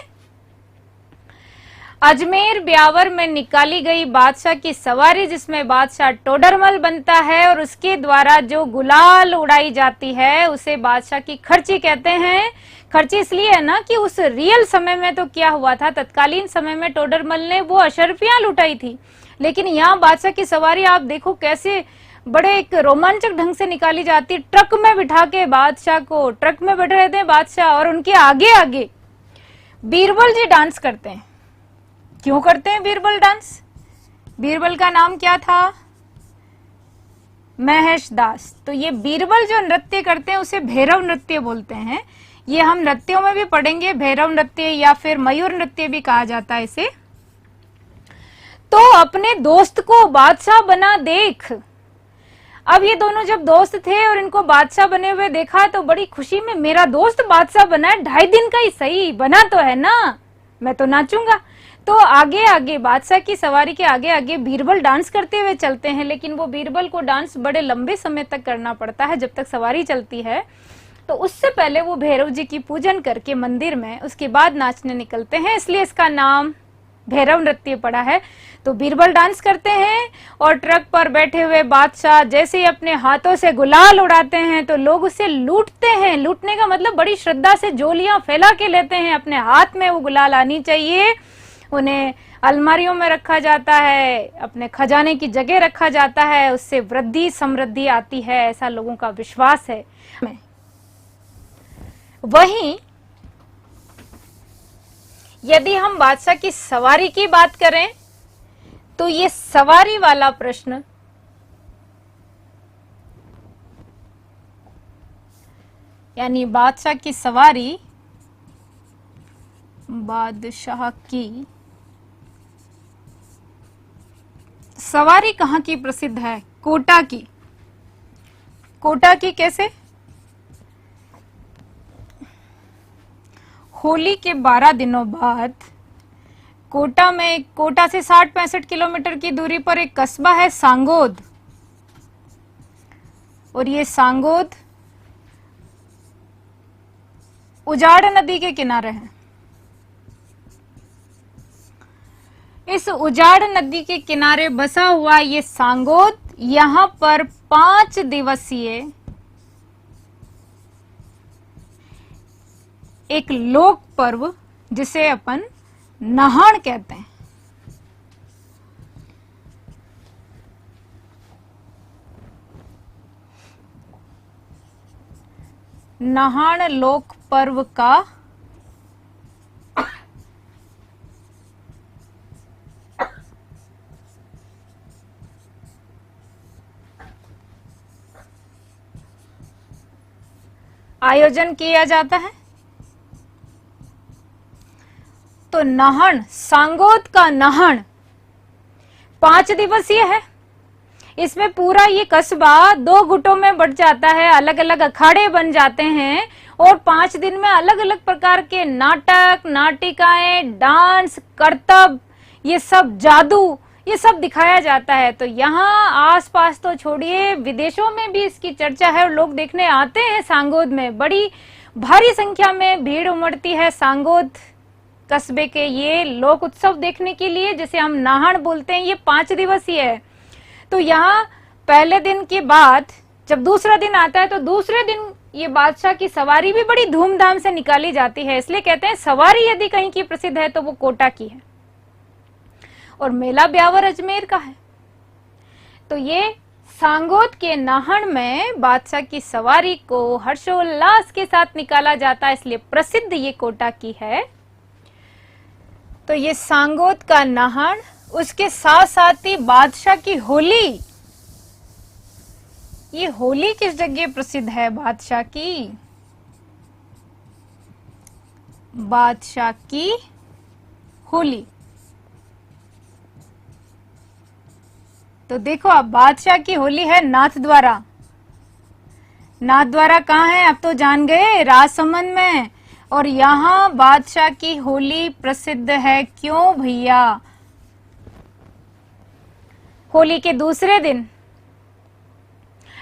अजमेर ब्यावर में निकाली गई बादशाह की सवारी, जिसमें बादशाह टोडरमल बनता है और उसके द्वारा जो गुलाल उड़ाई जाती है उसे बादशाह की खर्ची कहते हैं। खर्ची इसलिए है ना कि उस रियल समय में तो क्या हुआ था, तत्कालीन समय में टोडरमल ने वो अशर्फियां लुटाई थी, लेकिन यहाँ बादशाह की सवारी आप देखो कैसे बड़े एक रोमांचक ढंग से निकाली जाती। ट्रक में बिठा के बादशाह को, ट्रक में बैठे रहते हैं बादशाह और उनके आगे आगे बीरबल जी डांस करते हैं। क्यों करते हैं बीरबल डांस? बीरबल का नाम क्या था? महेश दास। तो ये बीरबल जो नृत्य करते हैं उसे भैरव नृत्य बोलते हैं। ये हम नृत्यों में भी पढ़ेंगे, भैरव नृत्य या फिर मयूर नृत्य भी कहा जाता है इसे। तो अपने दोस्त को बादशाह बना देख। अब ये दोनों जब दोस्त थे और इनको बादशाह बने हुए देखा तो बड़ी खुशी में, मेरा दोस्त बादशाह बना है, 2.5 दिन का ही सही, बना तो है ना, मैं तो नाचूंगा। तो आगे आगे बादशाह की सवारी के आगे आगे बीरबल डांस करते हुए चलते हैं, लेकिन वो बीरबल को डांस बड़े लंबे समय तक करना पड़ता है जब तक सवारी चलती है। तो उससे पहले वो भैरव जी की पूजन करके मंदिर में उसके बाद नाचने निकलते हैं, इसलिए इसका नाम भैरव नृत्य पड़ा है। तो बीरबल डांस करते हैं और ट्रक पर बैठे हुए बादशाह जैसे ही अपने हाथों से गुलाल उड़ाते हैं तो लोग उसे लूटते हैं। लूटने का मतलब बड़ी श्रद्धा से झोलियां फैला के लेते हैं, अपने हाथ में वो गुलाल आनी चाहिए। उन्हें अलमारियों में रखा जाता है, अपने खजाने की जगह रखा जाता है, उससे वृद्धि समृद्धि आती है, ऐसा लोगों का विश्वास है। वहीं यदि हम बादशाह की सवारी की बात करें तो ये सवारी वाला प्रश्न यानी बादशाह की सवारी, बादशाह की सवारी कहाँ की प्रसिद्ध है? कोटा की। कोटा की कैसे? होली के 12 दिनों बाद कोटा में, कोटा से 60-65 किलोमीटर की दूरी पर एक कस्बा है सांगोद, और ये सांगोद उजाड़ नदी के किनारे है। इस उजाड़ नदी के किनारे बसा हुआ ये सांगोद, यहां पर 5 दिवसीय एक लोक पर्व जिसे अपन नहाण कहते हैं, नहाण लोक पर्व का आयोजन किया जाता है। तो नहण, सांगोद का नहण 5 दिवसीय है। इसमें पूरा ये कस्बा 2 गुटों में बढ़ जाता है, अलग अलग अखाड़े बन जाते हैं और 5 दिन में अलग अलग प्रकार के नाटक, नाटिकाएं, डांस, करतब, ये सब जादू, ये सब दिखाया जाता है। तो यहाँ आसपास तो छोड़िए, विदेशों में भी इसकी चर्चा है और लोग देखने आते हैं। सांगोद में बड़ी भारी संख्या में भीड़ उमड़ती है सांगोद कस्बे के ये लोक उत्सव देखने के लिए, जिसे हम नाहण बोलते हैं। ये 5 दिवसीय है। तो यहाँ पहले दिन के बाद जब दूसरा दिन आता है तो दूसरे दिन ये बादशाह की सवारी भी बड़ी धूमधाम से निकाली जाती है। इसलिए कहते हैं सवारी यदि कहीं की प्रसिद्ध है तो वो कोटा की है, और मेला ब्यावर अजमेर का है। तो ये सांगोद के नाहण में बादशाह की सवारी को हर्षोल्लास के साथ निकाला जाता है, इसलिए प्रसिद्ध ये कोटा की है। तो ये सांगोद का नाहण, उसके साथ साथ ही बादशाह की होली। ये होली किस जगह प्रसिद्ध है? बादशाह की, बादशाह की होली तो देखो अब बादशाह की होली है नाथद्वारा। नाथद्वारा कहाँ है अब तो जान गए, राजसमंद में। और यहाँ बादशाह की होली प्रसिद्ध है, क्यों भैया? होली के दूसरे दिन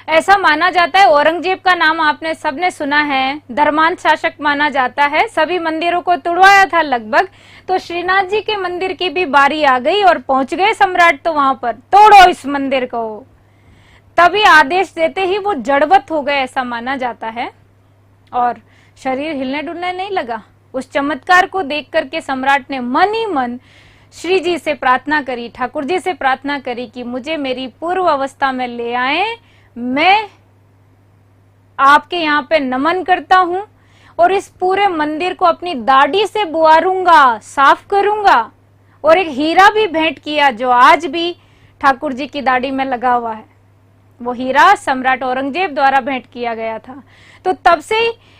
ऐसा माना जाता है, औरंगजेब का नाम आपने सबने सुना है, धर्मांध शासक माना जाता है, सभी मंदिरों को तुड़वाया था लगभग। तो श्रीनाथ जी के मंदिर की भी बारी आ गई और पहुंच गए सम्राट तो वहां पर, तोड़ो इस मंदिर को। तभी आदेश देते ही वो जड़वत हो गए, ऐसा माना जाता है। और शरीर हिलने डुलने नहीं लगा। उस चमत्कार को देख करके सम्राट ने मन ही मन श्री जी से प्रार्थना करी, ठाकुर जी से प्रार्थना करी कि मुझे मेरी पूर्व अवस्था में ले आए, मैं आपके यहाँ पे नमन करता हूं और इस पूरे मंदिर को अपनी दाढ़ी से बुआरूंगा, साफ करूंगा। और एक हीरा भी भेंट किया जो आज भी ठाकुर जी की दाढ़ी में लगा हुआ है। वो हीरा सम्राट औरंगजेब द्वारा भेंट किया गया था। तो तब से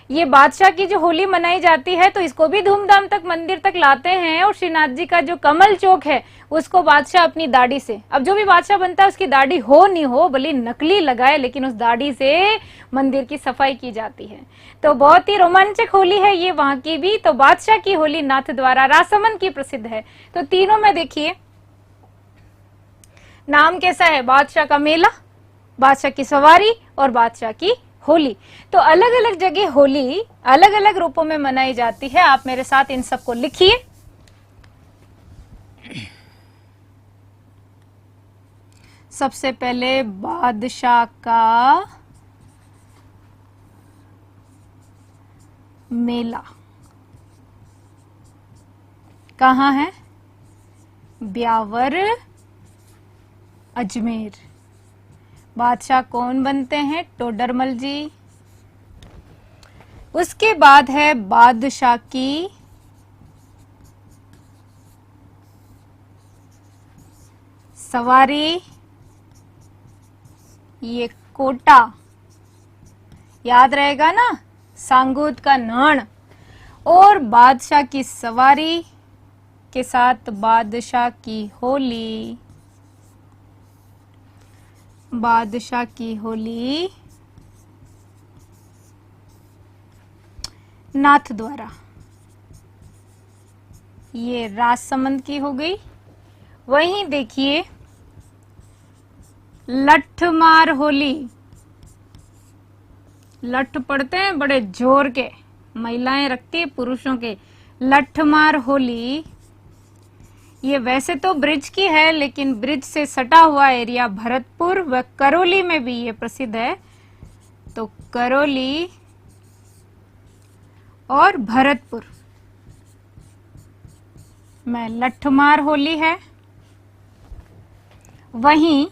ये बादशाह की जो होली मनाई जाती है, तो इसको भी धूमधाम तक मंदिर तक लाते हैं। और श्रीनाथ जी का जो कमल चौक है उसको बादशाह अपनी दाढ़ी से, अब जो भी बादशाह बनता है उसकी दाढ़ी हो नहीं हो, भले नकली लगाए, लेकिन उस दाढ़ी से मंदिर की सफाई की जाती है। तो बहुत ही रोमांचक होली है ये वहां की भी। तो बादशाह की होली नाथद्वारा राजसमंद की प्रसिद्ध है। तो तीनों में देखिए नाम कैसा है, बादशाह का मेला, बादशाह की सवारी और बादशाह की होली। तो अलग अलग जगह होली अलग अलग रूपों में मनाई जाती है। आप मेरे साथ इन सबको लिखिए। सबसे पहले बादशाह का मेला कहाँ है? ब्यावर, अजमेर। बादशाह कौन बनते हैं? टोडरमल जी। उसके बाद है बादशाह की सवारी, ये कोटा, याद रहेगा ना, सांगोद का नाण। और बादशाह की सवारी के साथ बादशाह की होली, बादशाह की होली नाथद्वारा, ये राजसमंद की हो गई। वहीं देखिए लठमार होली, लठ पड़ते हैं बड़े जोर के, महिलाएं रखती है पुरुषों के। लठमार होली ये वैसे तो ब्रिज की है, लेकिन ब्रिज से सटा हुआ एरिया भरतपुर व करौली में भी ये प्रसिद्ध है। तो करौली और भरतपुर में लठमार होली है। वहीं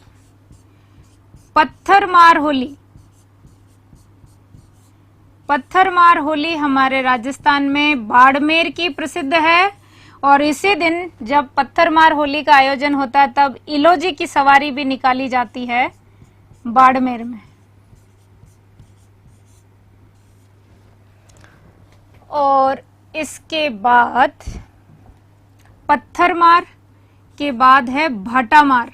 पत्थरमार होली, पत्थरमार होली हमारे राजस्थान में बाड़मेर की प्रसिद्ध है। और इसी दिन जब पत्थरमार होली का आयोजन होता है तब इलोजी की सवारी भी निकाली जाती है बाड़मेर में। और इसके बाद पत्थरमार के बाद है भाटामार।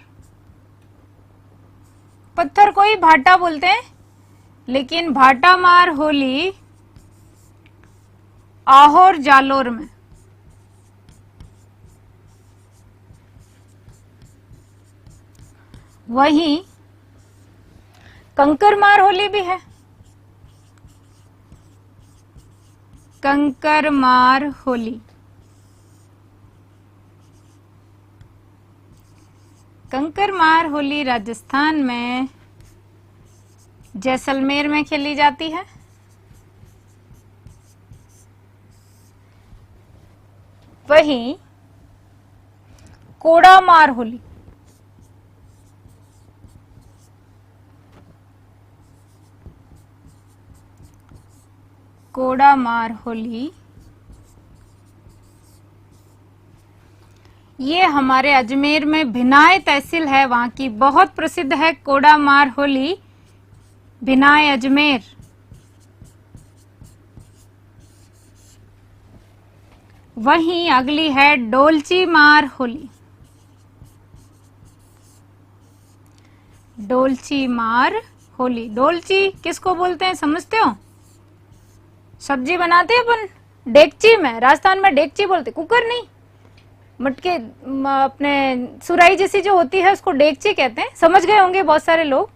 पत्थर को ही भाटा बोलते हैं, लेकिन भाटामार होली आहोर जालोर में। वहीं कंकरमार होली भी है। कंकरमार होली, कंकरमार होली राजस्थान में जैसलमेर में खेली जाती है। वहीं कोड़ामार होली, कोड़ामार होली ये हमारे अजमेर में भिनाय तहसील है, वहां की बहुत प्रसिद्ध है कोड़ामार होली, भिनाय अजमेर। वहीं अगली है डोलची मार होली। डोलची मार होली। डोलची किसको बोलते हैं समझते हो? सब्जी बनाते हैं अपन डेगची में, राजस्थान में डेगची बोलते, कुकर नहीं, मटके अपने सुराई जैसी जो होती है उसको डेगची कहते हैं, समझ गए होंगे बहुत सारे लोग।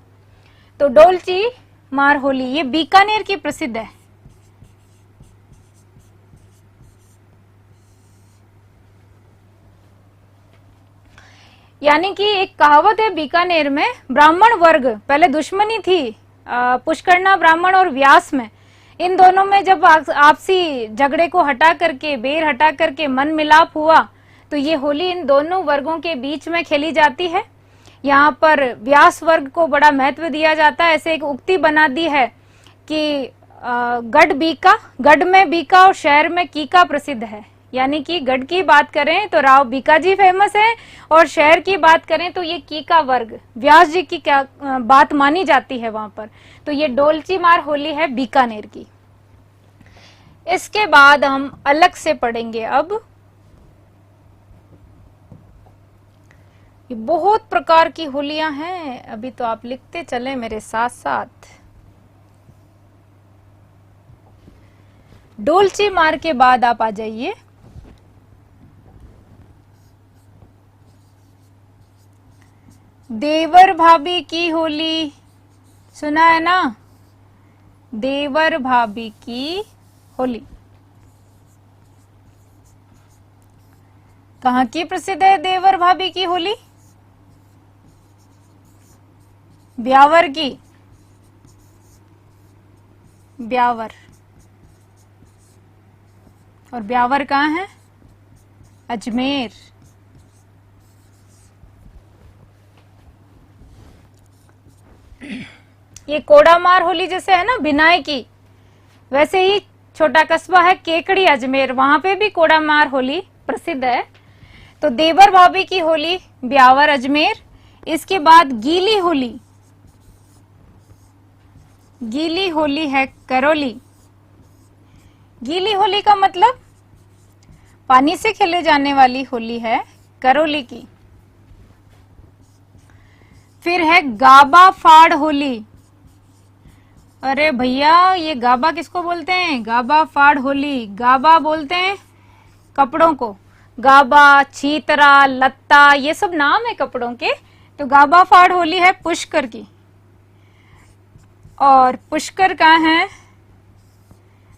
तो डोलची मार होली ये बीकानेर की प्रसिद्ध है। यानी कि एक कहावत है बीकानेर में, ब्राह्मण वर्ग पहले दुश्मनी थी पुष्करना ब्राह्मण और व्यास में, इन दोनों में जब आपसी झगड़े को हटा करके, बैर हटा करके मन मिलाप हुआ, तो ये होली इन दोनों वर्गों के बीच में खेली जाती है। यहाँ पर व्यास वर्ग को बड़ा महत्व दिया जाता है। ऐसे एक उक्ति बना दी है कि गढ़ बीका, गढ़ में बीका और शहर में कीका प्रसिद्ध है। यानी कि गढ़ की बात करें तो राव बीकाजी फेमस है, और शहर की बात करें तो ये कीका वर्ग व्यास जी की क्या बात मानी जाती है वहां पर। तो ये डोलची मार होली है बीकानेर की। इसके बाद हम अलग से पढ़ेंगे। अब ये बहुत प्रकार की होलियां हैं, अभी तो आप लिखते चले मेरे साथ साथ। डोलची मार के बाद आप आ जाइए देवर भाभी की होली। सुना है ना? देवर भाभी की होली कहाँ की प्रसिद्ध है? देवर भाभी की होली ब्यावर की। ब्यावर, और ब्यावर कहाँ है? अजमेर। ये कोडामार होली जैसे है ना भिनाई की, वैसे ही छोटा कस्बा है केकड़ी अजमेर, वहां पे भी कोडामार होली प्रसिद्ध है। तो देवर भाभी की होली ब्यावर अजमेर। इसके बाद गीली होली, गीली होली है करौली। गीली होली का मतलब पानी से खेले जाने वाली होली है करौली की। फिर है गाबा फाड़ होली। अरे भैया ये गाबा किसको बोलते हैं? गाबा फाड़ होली। गाबा बोलते हैं कपड़ों को, गाबा, छीतरा, लत्ता, ये सब नाम है कपड़ों के। तो गाबा फाड़ होली है पुष्कर की। और पुष्कर कहाँ है?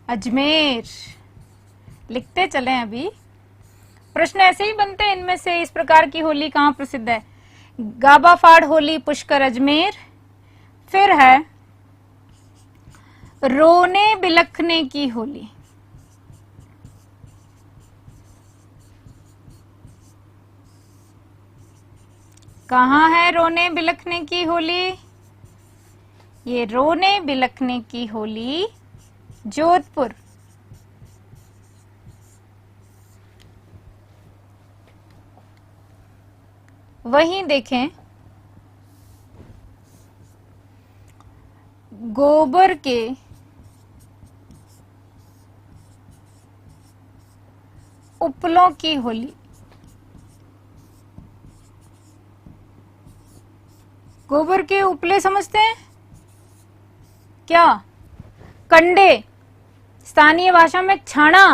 अजमेर। लिखते चलें, अभी प्रश्न ऐसे ही बनते हैं इनमें से, इस प्रकार की होली कहाँ प्रसिद्ध है? गाबा फाड़ होली पुष्कर अजमेर। फिर है रोने बिलखने की होली। कहाँ है रोने बिलखने की होली? ये रोने बिलखने की होली जोधपुर। वहीं देखें गोबर के उपलों की होली। गोबर के उपले समझते हैं क्या? कंडे, स्थानीय भाषा में छाना।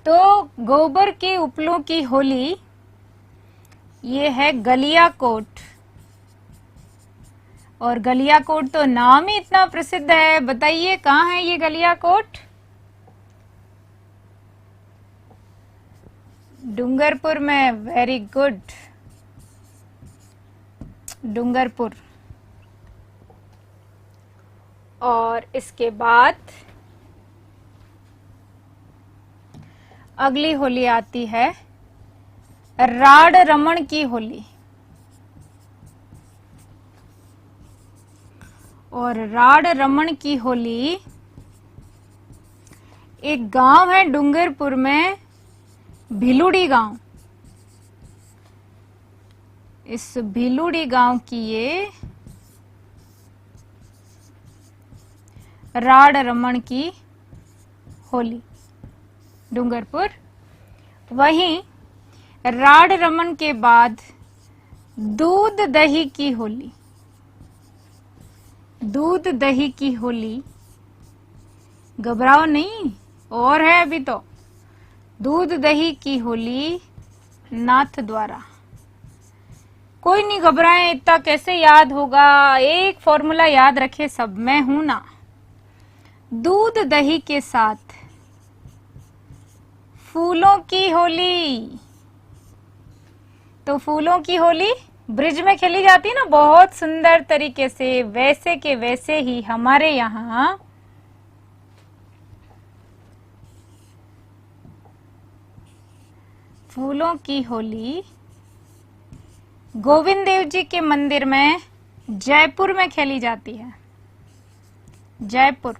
तो गोबर के उपलों की होली ये है गलियाकोट। और गलियाकोट तो नाम ही इतना प्रसिद्ध है, बताइए कहाँ है ये गलियाकोट? डूंगरपुर में। Very good, Dungarpur. और इसके बाद अगली होली आती है राड रमन की होली। और राड रमन की होली एक गांव है डूंगरपुर में, भिलुड़ी गांव। इस भिलुड़ी गांव की ये राड रमन की होली डूंगरपुर। वहीं राड रमन के बाद दूध दही की होली। दूध दही की होली, घबराओ नहीं, और है अभी तो। दूध दही की होली नाथ द्वारा। कोई नहीं घबराए, इतना कैसे याद होगा, एक फॉर्मूला याद रखे सब, मैं हूं ना। दूध दही के साथ फूलों की होली। तो फूलों की होली ब्रिज में खेली जाती है ना बहुत सुंदर तरीके से, वैसे के वैसे ही हमारे यहाँ फूलों की होली गोविंद देव जी के मंदिर में जयपुर में खेली जाती है। जयपुर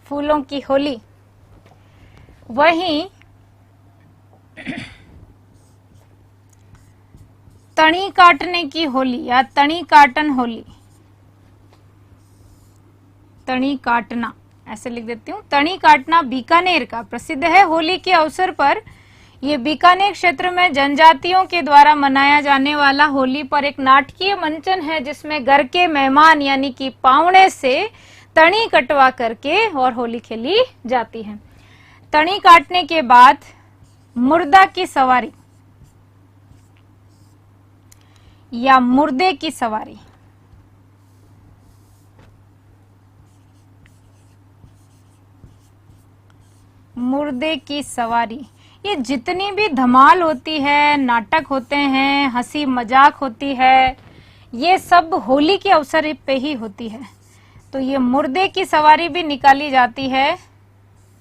फूलों की होली। वहीं तनी काटने की होली या तनी काटन होली, तनी काटना ऐसे लिख देती हूँ। तनी काटना बीकानेर का प्रसिद्ध है। होली के अवसर पर ये बीकानेर क्षेत्र में जनजातियों के द्वारा मनाया जाने वाला होली पर एक नाटकीय मंचन है, जिसमें घर के मेहमान यानी कि पावणे से तनी कटवा करके और होली खेली जाती है। तनी काटने के बाद मुर्दा की सवारी या मुर्दे की सवारी, मुर्दे की सवारी, ये जितनी भी धमाल होती है, नाटक होते हैं, हंसी मजाक होती है, ये सब होली के अवसर पे ही होती है। तो ये मुर्दे की सवारी भी निकाली जाती है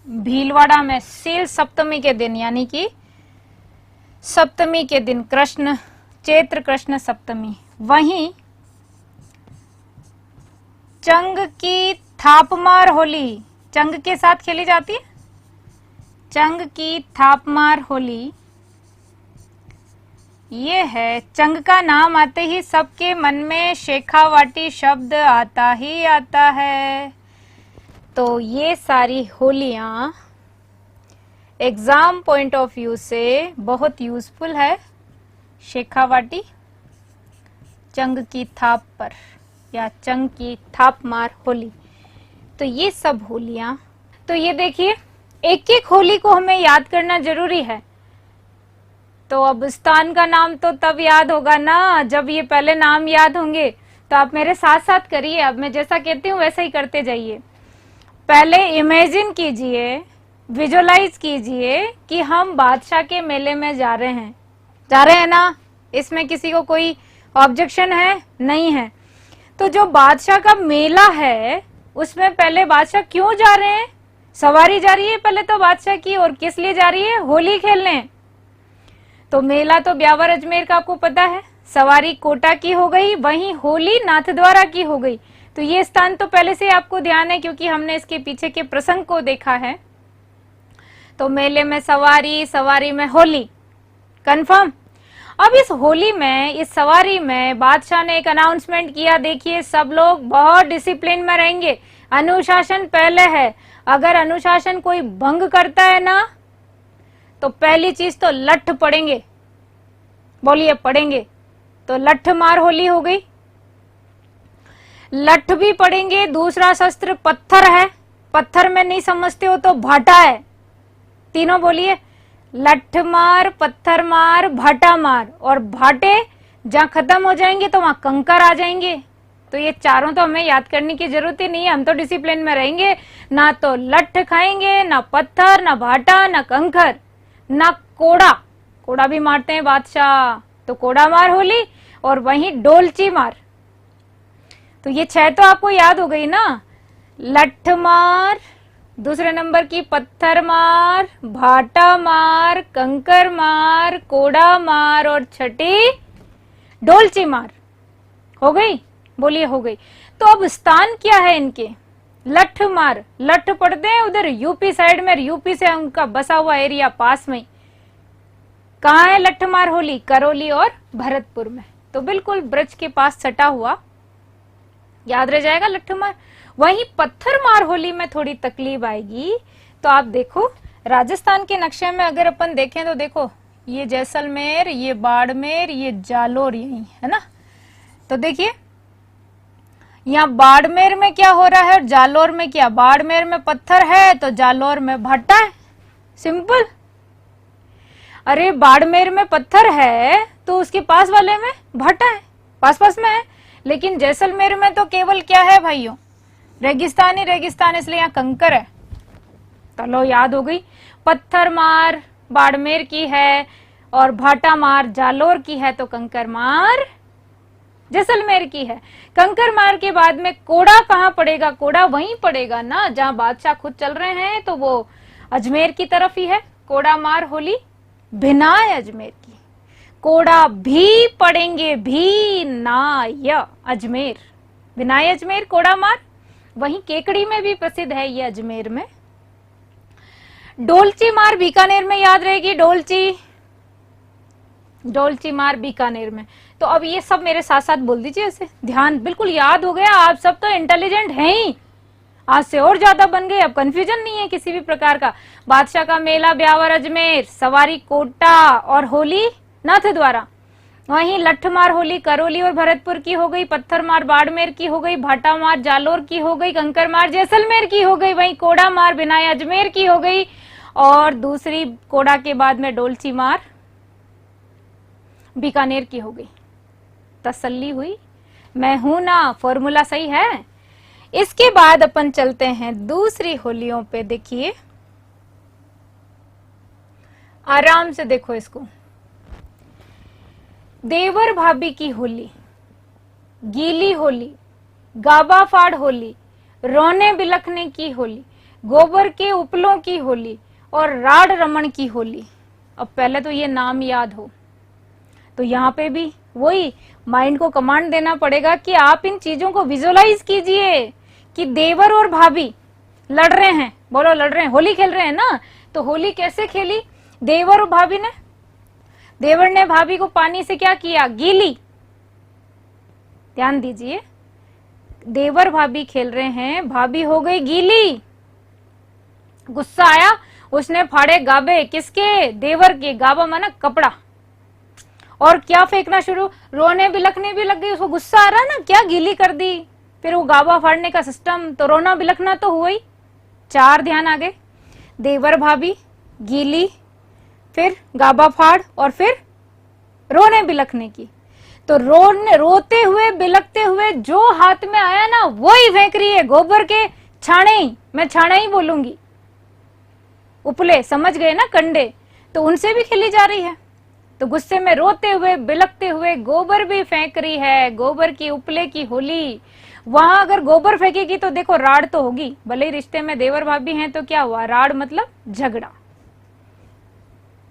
भीलवाड़ा में सील सप्तमी के दिन, यानी कि सप्तमी के दिन, कृष्ण चैत्र कृष्ण सप्तमी। वहीं चंग की थापमार होली चंग के साथ खेली जाती है। चंग की थापमार होली ये है, चंग का नाम आते ही सबके मन में शेखावाटी शब्द आता ही आता है। तो ये सारी होलियां एग्जाम पॉइंट ऑफ व्यू से बहुत यूजफुल है। शेखावाटी चंग की थाप पर या चंग की थाप मार होली, तो ये सब होलियां। तो ये देखिए, एक एक होली को हमें याद करना जरूरी है। तो अब स्थान का नाम तो तब याद होगा ना जब ये पहले नाम याद होंगे। तो आप मेरे साथ साथ करिए, अब मैं जैसा कहती हूँ वैसा ही करते जाइए। पहले इमेजिन कीजिए, विजुअलाइज कीजिए कि हम बादशाह के मेले में जा रहे हैं ना। इसमें किसी को कोई ऑब्जेक्शन है? नहीं है। तो जो बादशाह का मेला है उसमें पहले बादशाह क्यों जा रहे हैं? सवारी जा रही है पहले तो बादशाह की, और किस लिए जा रही है? होली खेलने। तो मेला तो ब्यावर अजमेर का आपको पता है, सवारी कोटा की हो गई, वहीं होली नाथद्वारा की हो गई। तो ये स्थान तो पहले से आपको ध्यान है क्योंकि हमने इसके पीछे के प्रसंग को देखा है। तो मेले में सवारी, सवारी में होली, कंफर्म। अब इस होली में, इस सवारी में बादशाह ने एक अनाउंसमेंट किया। देखिए, सब लोग बहुत डिसिप्लिन में रहेंगे, अनुशासन पहले है। अगर अनुशासन कोई भंग करता है ना तो पहली चीज तो लठ पड़ेंगे। बोलिए, पड़ेंगे। तो लठ मार होली हो गई, लठ भी पड़ेंगे। दूसरा शस्त्र पत्थर है, पत्थर में नहीं समझते हो तो भाटा है। तीनों बोलिए, लठ मार, पत्थर मार, भाटा मार। और भाटे जहां खत्म हो जाएंगे तो वहां कंकर आ जाएंगे। तो ये चारों तो हमें याद करने की जरूरत ही नहीं है, हम तो डिसिप्लिन में रहेंगे। ना तो लठ खाएंगे, ना पत्थर, ना भाटा, ना कंकर, ना कोड़ा। कोड़ा भी मारते हैं बादशाह, तो कोड़ा मार होली। और वहीं डोलची मार। तो ये 6 तो आपको याद हो गई ना। लठ मार, दूसरे नंबर की पत्थर मार, भाटा मार, कंकर मार, कोड़ा मार, और छठी डोलची मार। हो गई? बोलिए, हो गई। तो अब स्थान क्या है इनके? लठ मार, लठ पड़ते हैं उधर यूपी साइड में, यूपी से उनका बसा हुआ एरिया पास में। कहाँ है लठ मार होली? करौली और भरतपुर में। तो बिल्कुल ब्रज के पास सटा हुआ, याद रह जाएगा लठ मार। वहीं पत्थर मार होली में थोड़ी तकलीफ आएगी। तो आप देखो, राजस्थान के नक्शे में अगर अपन देखें तो देखो, ये जैसलमेर, ये बाड़मेर, ये जालोर, यही है ना। तो देखिए, यहाँ बाड़मेर में क्या हो रहा है और जालोर में क्या? बाड़मेर में पत्थर है तो जालोर में भाटा है, सिंपल। अरे बाड़मेर में पत्थर है तो उसके पास वाले में भाटा है, पास पास में है। लेकिन जैसलमेर में तो केवल क्या है भाइयों? रेगिस्तान ही रेगिस्तान, इसलिए यहाँ कंकर है। चलो याद हो गई। पत्थर मार बाड़मेर की है और भाटा मार जालोर की है, तो कंकर मार जैसलमेर की है। कंकर मार के बाद में कोड़ा कहाँ पड़ेगा? कोड़ा वहीं पड़ेगा ना जहां बादशाह खुद चल रहे हैं, तो वो अजमेर की तरफ ही है। कोड़ा मार होली भिनाय अजमेर की। कोड़ा भी पड़ेंगे, भी नाय अजमेर, भिनाय अजमेर कोड़ा मार। वहीं केकड़ी में भी प्रसिद्ध है ये अजमेर में। डोलची मार बीकानेर में, याद रहेगी डोलची मार बीकानेर में। तो अब ये सब मेरे साथ साथ बोल दीजिए, ऐसे ध्यान, बिल्कुल याद हो गया। आप सब तो इंटेलिजेंट हैं ही, आज से और ज्यादा बन गए, अब कंफ्यूजन नहीं है किसी भी प्रकार का। बादशाह का मेला ब्यावर अजमेर, सवारी कोटा और होली नाथ द्वारा। वहीं लठमार होली करौली और भरतपुर की हो गई, पत्थर मार बाड़मेर की हो गई, भाटा मार जालोर की हो गई, कंकर मार जैसलमेर की हो गई, वहीं कोड़ा मार बिनाय अजमेर की हो गई, और दूसरी कोड़ा के बाद में डोलची मार बीकानेर की हो गई। तसल्ली हुई? मैं हूं ना, फॉर्मूला सही है। इसके बाद अपन चलते हैं दूसरी होलियों पे। देखिए आराम से देखो इसको। देवर भाभी की होली, गीली होली, गाबा फाड़ होली, रोने बिलखने की होली, गोबर के उपलों की होली और राड रमन की होली। अब पहले तो ये नाम याद हो, तो यहाँ पे भी वही माइंड को कमांड देना पड़ेगा कि आप इन चीजों को विजुअलाइज कीजिए कि देवर और भाभी लड़ रहे हैं। बोलो लड़ रहे हैं, होली खेल रहे हैं ना। तो होली कैसे खेली? देवर और भाभी ने, देवर ने भाभी को पानी से क्या किया? गीली। ध्यान दीजिए, देवर भाभी खेल रहे हैं, भाभी हो गई गीली। गुस्सा आया, उसने फाड़े गाबे, किसके? देवर के। गाबा माना कपड़ा। और क्या फेंकना शुरू, रोने बिलखने भी लग गई। उसको गुस्सा आ रहा ना, क्या गीली कर दी। फिर वो गाबा फाड़ने का सिस्टम, तो रोना बिलखना तो हुआ ही। चार ध्यान आ गए, देवर भाभी, गीली, फिर गाबा फाड़ और फिर रोने बिलखने की। तो रोते हुए बिलखते हुए जो हाथ में आया ना वही फेंक रही है। गोबर के छाने ही, मैं छाने ही बोलूंगी, उपले, समझ गए ना, कंडे, तो उनसे भी खेली जा रही है। तो गुस्से में रोते हुए बिलखते हुए गोबर भी फेंक रही है। गोबर की उपले की होली। वहां अगर गोबर फेंकेगी तो देखो राड़ तो होगी, भले ही रिश्ते में देवर भाभी हैं तो क्या हुआ? राड़ मतलब झगड़ा।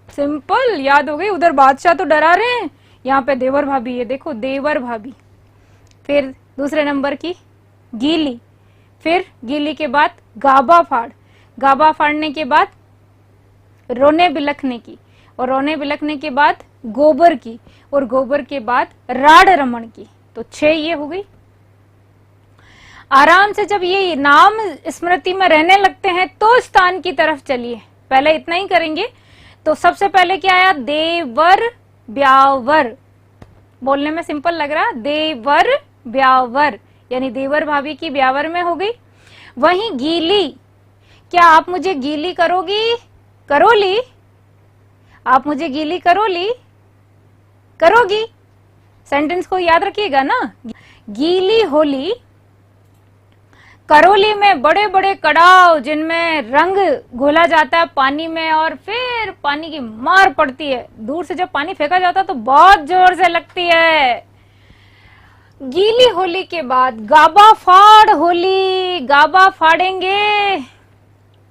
सिंपल, याद हो गई। उधर बादशाह तो डरा रहे हैं, यहाँ पे देवर भाभी है। देखो देवर भाभी, फिर दूसरे नंबर की गीली, फिर गीली के बाद गाबा फाड़, गाबा फाड़ने के बाद रोने बिलखने की, और रोने बिलखने के बाद गोबर की, और गोबर के बाद राड रमन की। तो 6 ये हो गई। आराम से जब ये नाम स्मृति में रहने लगते हैं तो स्थान की तरफ चलिए। पहले इतना ही करेंगे। तो सबसे पहले क्या आया? देवर ब्यावर। बोलने में सिंपल लग रहा, देवर ब्यावर, यानी देवर भाभी की ब्यावर में हो गई। वहीं गीली, क्या आप मुझे गीली करोगी? करोली, आप मुझे गीली करोली, करोगी। सेंटेंस को याद रखिएगा ना। गीली होली, करौली में बड़े बड़े कड़ाव जिनमें रंग घोला जाता है पानी में, और फिर पानी की मार पड़ती है। दूर से जब पानी फेंका जाता है तो बहुत जोर से लगती है। गीली होली के बाद गाबा फाड़ होली, गाबा फाड़ेंगे,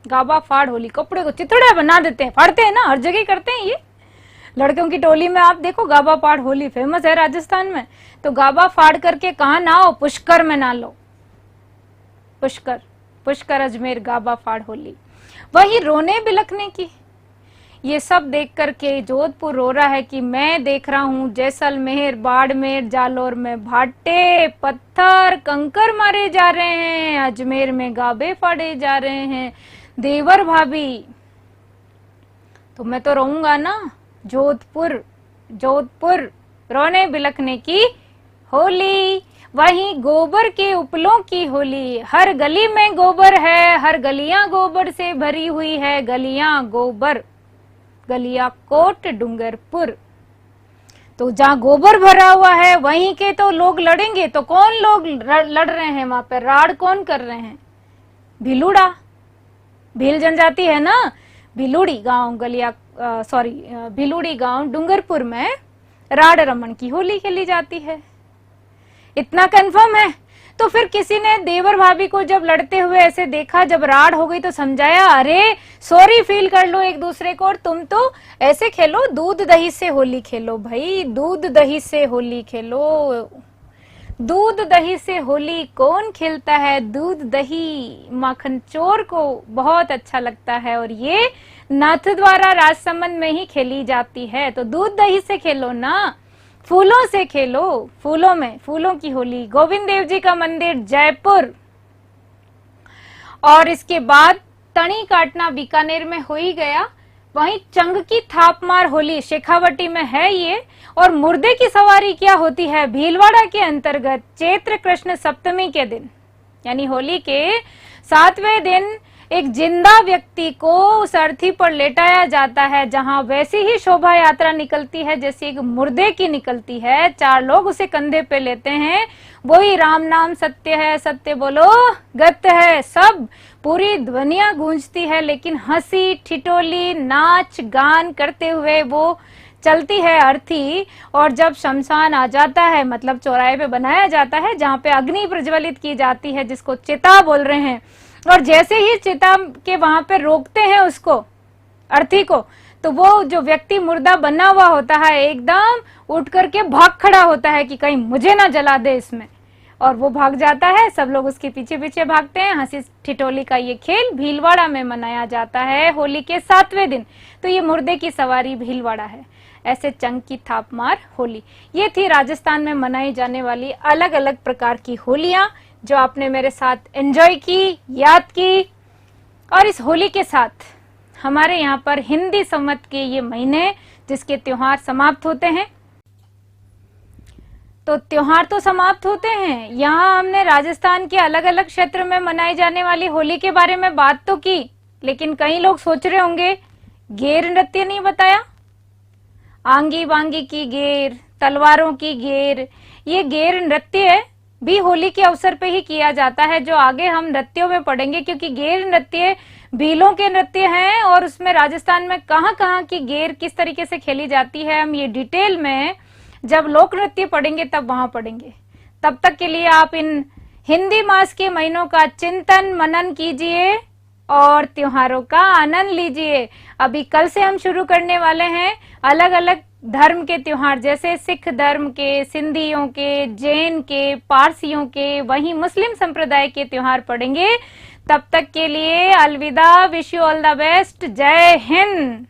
गाबा फाड़ होली। कपड़े को चिथड़े बना देते हैं, फाड़ते हैं ना, हर जगह करते हैं ये। लड़कियों की टोली में आप देखो, गाबा फाड़ होली फेमस है राजस्थान में। तो गाबा फाड़ करके कहा नहाओ? पुष्कर में नहा लो। पुष्कर, पुष्कर अजमेर, गाबा फाड़ होली। वही रोने बिलखने की, ये सब देख करके जोधपुर रो रहा है कि मैं देख रहा हूं जैसलमेर, बाड़मेर, जालोर में भाटे, पत्थर, कंकर मारे जा रहे हैं, अजमेर में गाबे फाड़े जा रहे हैं। देवर भाभी, तो मैं तो रहूंगा ना। जोधपुर, जोधपुर, रोने बिलखने की होली। वहीं गोबर के उपलों की होली। हर गली में गोबर है, हर गलियां गोबर से भरी हुई है, गलियां गोबर, गलियां कोट डूंगरपुर। तो जहां गोबर भरा हुआ है वहीं के तो लोग लड़ेंगे। तो कौन लोग लड़ रहे हैं वहां पर, राड़ कौन कर रहे हैं? भिलूड़ा, भील जनजाति है ना, भिलूड़ी गांव भिलूड़ी गांव डूंगरपुर में राड़ रमन की होली खेली जाती है। इतना कंफर्म है। तो फिर किसी ने देवर भाभी को जब लड़ते हुए ऐसे देखा, जब राड़ हो गई तो समझाया, अरे सॉरी फील कर लो एक दूसरे को, और तुम तो ऐसे खेलो, दूध दही से होली खेलो भाई, दूध दही से होली खेलो। दूध दही से होली कौन खेलता है? दूध दही माखन चोर को बहुत अच्छा लगता है, और ये नाथद्वारा राजसमंद में ही खेली जाती है। तो दूध दही से खेलो ना, फूलों से खेलो, फूलों में, फूलों की होली। गोविंद देव जी का मंदिर जयपुर। और इसके बाद तणी काटना बीकानेर में हो ही गया। वहीं चंग की थापमार होली शेखावटी में है ये। और मुर्दे की सवारी क्या होती है? भीलवाड़ा के अंतर्गत चैत्र कृष्ण सप्तमी के दिन, यानी होली के 7वें दिन एक जिंदा व्यक्ति को उस अर्थी पर लेटाया जाता है, जहां वैसी ही शोभा यात्रा निकलती है जैसे एक मुर्दे की निकलती है। 4 लोग उसे कंधे पे लेते हैं। वही राम नाम सत्य है, सत्य बोलो गत्य है, सब पूरी ध्वनिया गूंजती है। लेकिन हंसी ठिठोली नाच गान करते हुए वो चलती है अर्थी। और जब शमशान आ जाता है, मतलब चौराहे पे बनाया जाता है जहां पे अग्नि प्रज्वलित की जाती है, जिसको चिता बोल रहे हैं, और जैसे ही चिता के वहां पे रोकते हैं उसको, अर्थी को, तो वो जो व्यक्ति मुर्दा बना हुआ होता है एकदम उठ करके भाग खड़ा होता है कि कहीं मुझे ना जला दे इसमें, और वो भाग जाता है। सब लोग उसके पीछे पीछे भागते हैं। हंसी ठिठोली का ये खेल भीलवाड़ा में मनाया जाता है होली के 7वें दिन। तो ये मुर्दे की सवारी भीलवाड़ा है। ऐसे चंग की थापमार होली, ये थी राजस्थान में मनाई जाने वाली अलग अलग प्रकार की होलियां, जो आपने मेरे साथ एंजॉय की, याद की। और इस होली के साथ हमारे यहाँ पर हिंदी संवत के ये महीने जिसके त्योहार समाप्त होते हैं, तो त्योहार तो समाप्त होते हैं। यहाँ हमने राजस्थान के अलग अलग क्षेत्र में मनाई जाने वाली होली के बारे में बात तो की, लेकिन कई लोग सोच रहे होंगे गेर नृत्य नहीं बताया। आंगी बांगी की गेर, तलवारों की गेर, ये गेर नृत्य भी होली के अवसर पे ही किया जाता है, जो आगे हम नृत्यों में पढ़ेंगे। क्योंकि गेर नृत्य भीलों के नृत्य हैं, और उसमें राजस्थान में कहाँ की गेर किस तरीके से खेली जाती है, हम ये डिटेल में जब लोक नृत्य पढ़ेंगे तब वहां पढ़ेंगे। तब तक के लिए आप इन हिंदी मास के महीनों का चिंतन मनन कीजिए और त्योहारों का आनंद लीजिए। अभी कल से हम शुरू करने वाले हैं अलग अलग धर्म के त्योहार, जैसे सिख धर्म के, सिंधियों के, जैन के, पारसियों के, वहीं मुस्लिम संप्रदाय के त्योहार पढ़ेंगे। तब तक के लिए अलविदा, wish you all the best, जय हिंद।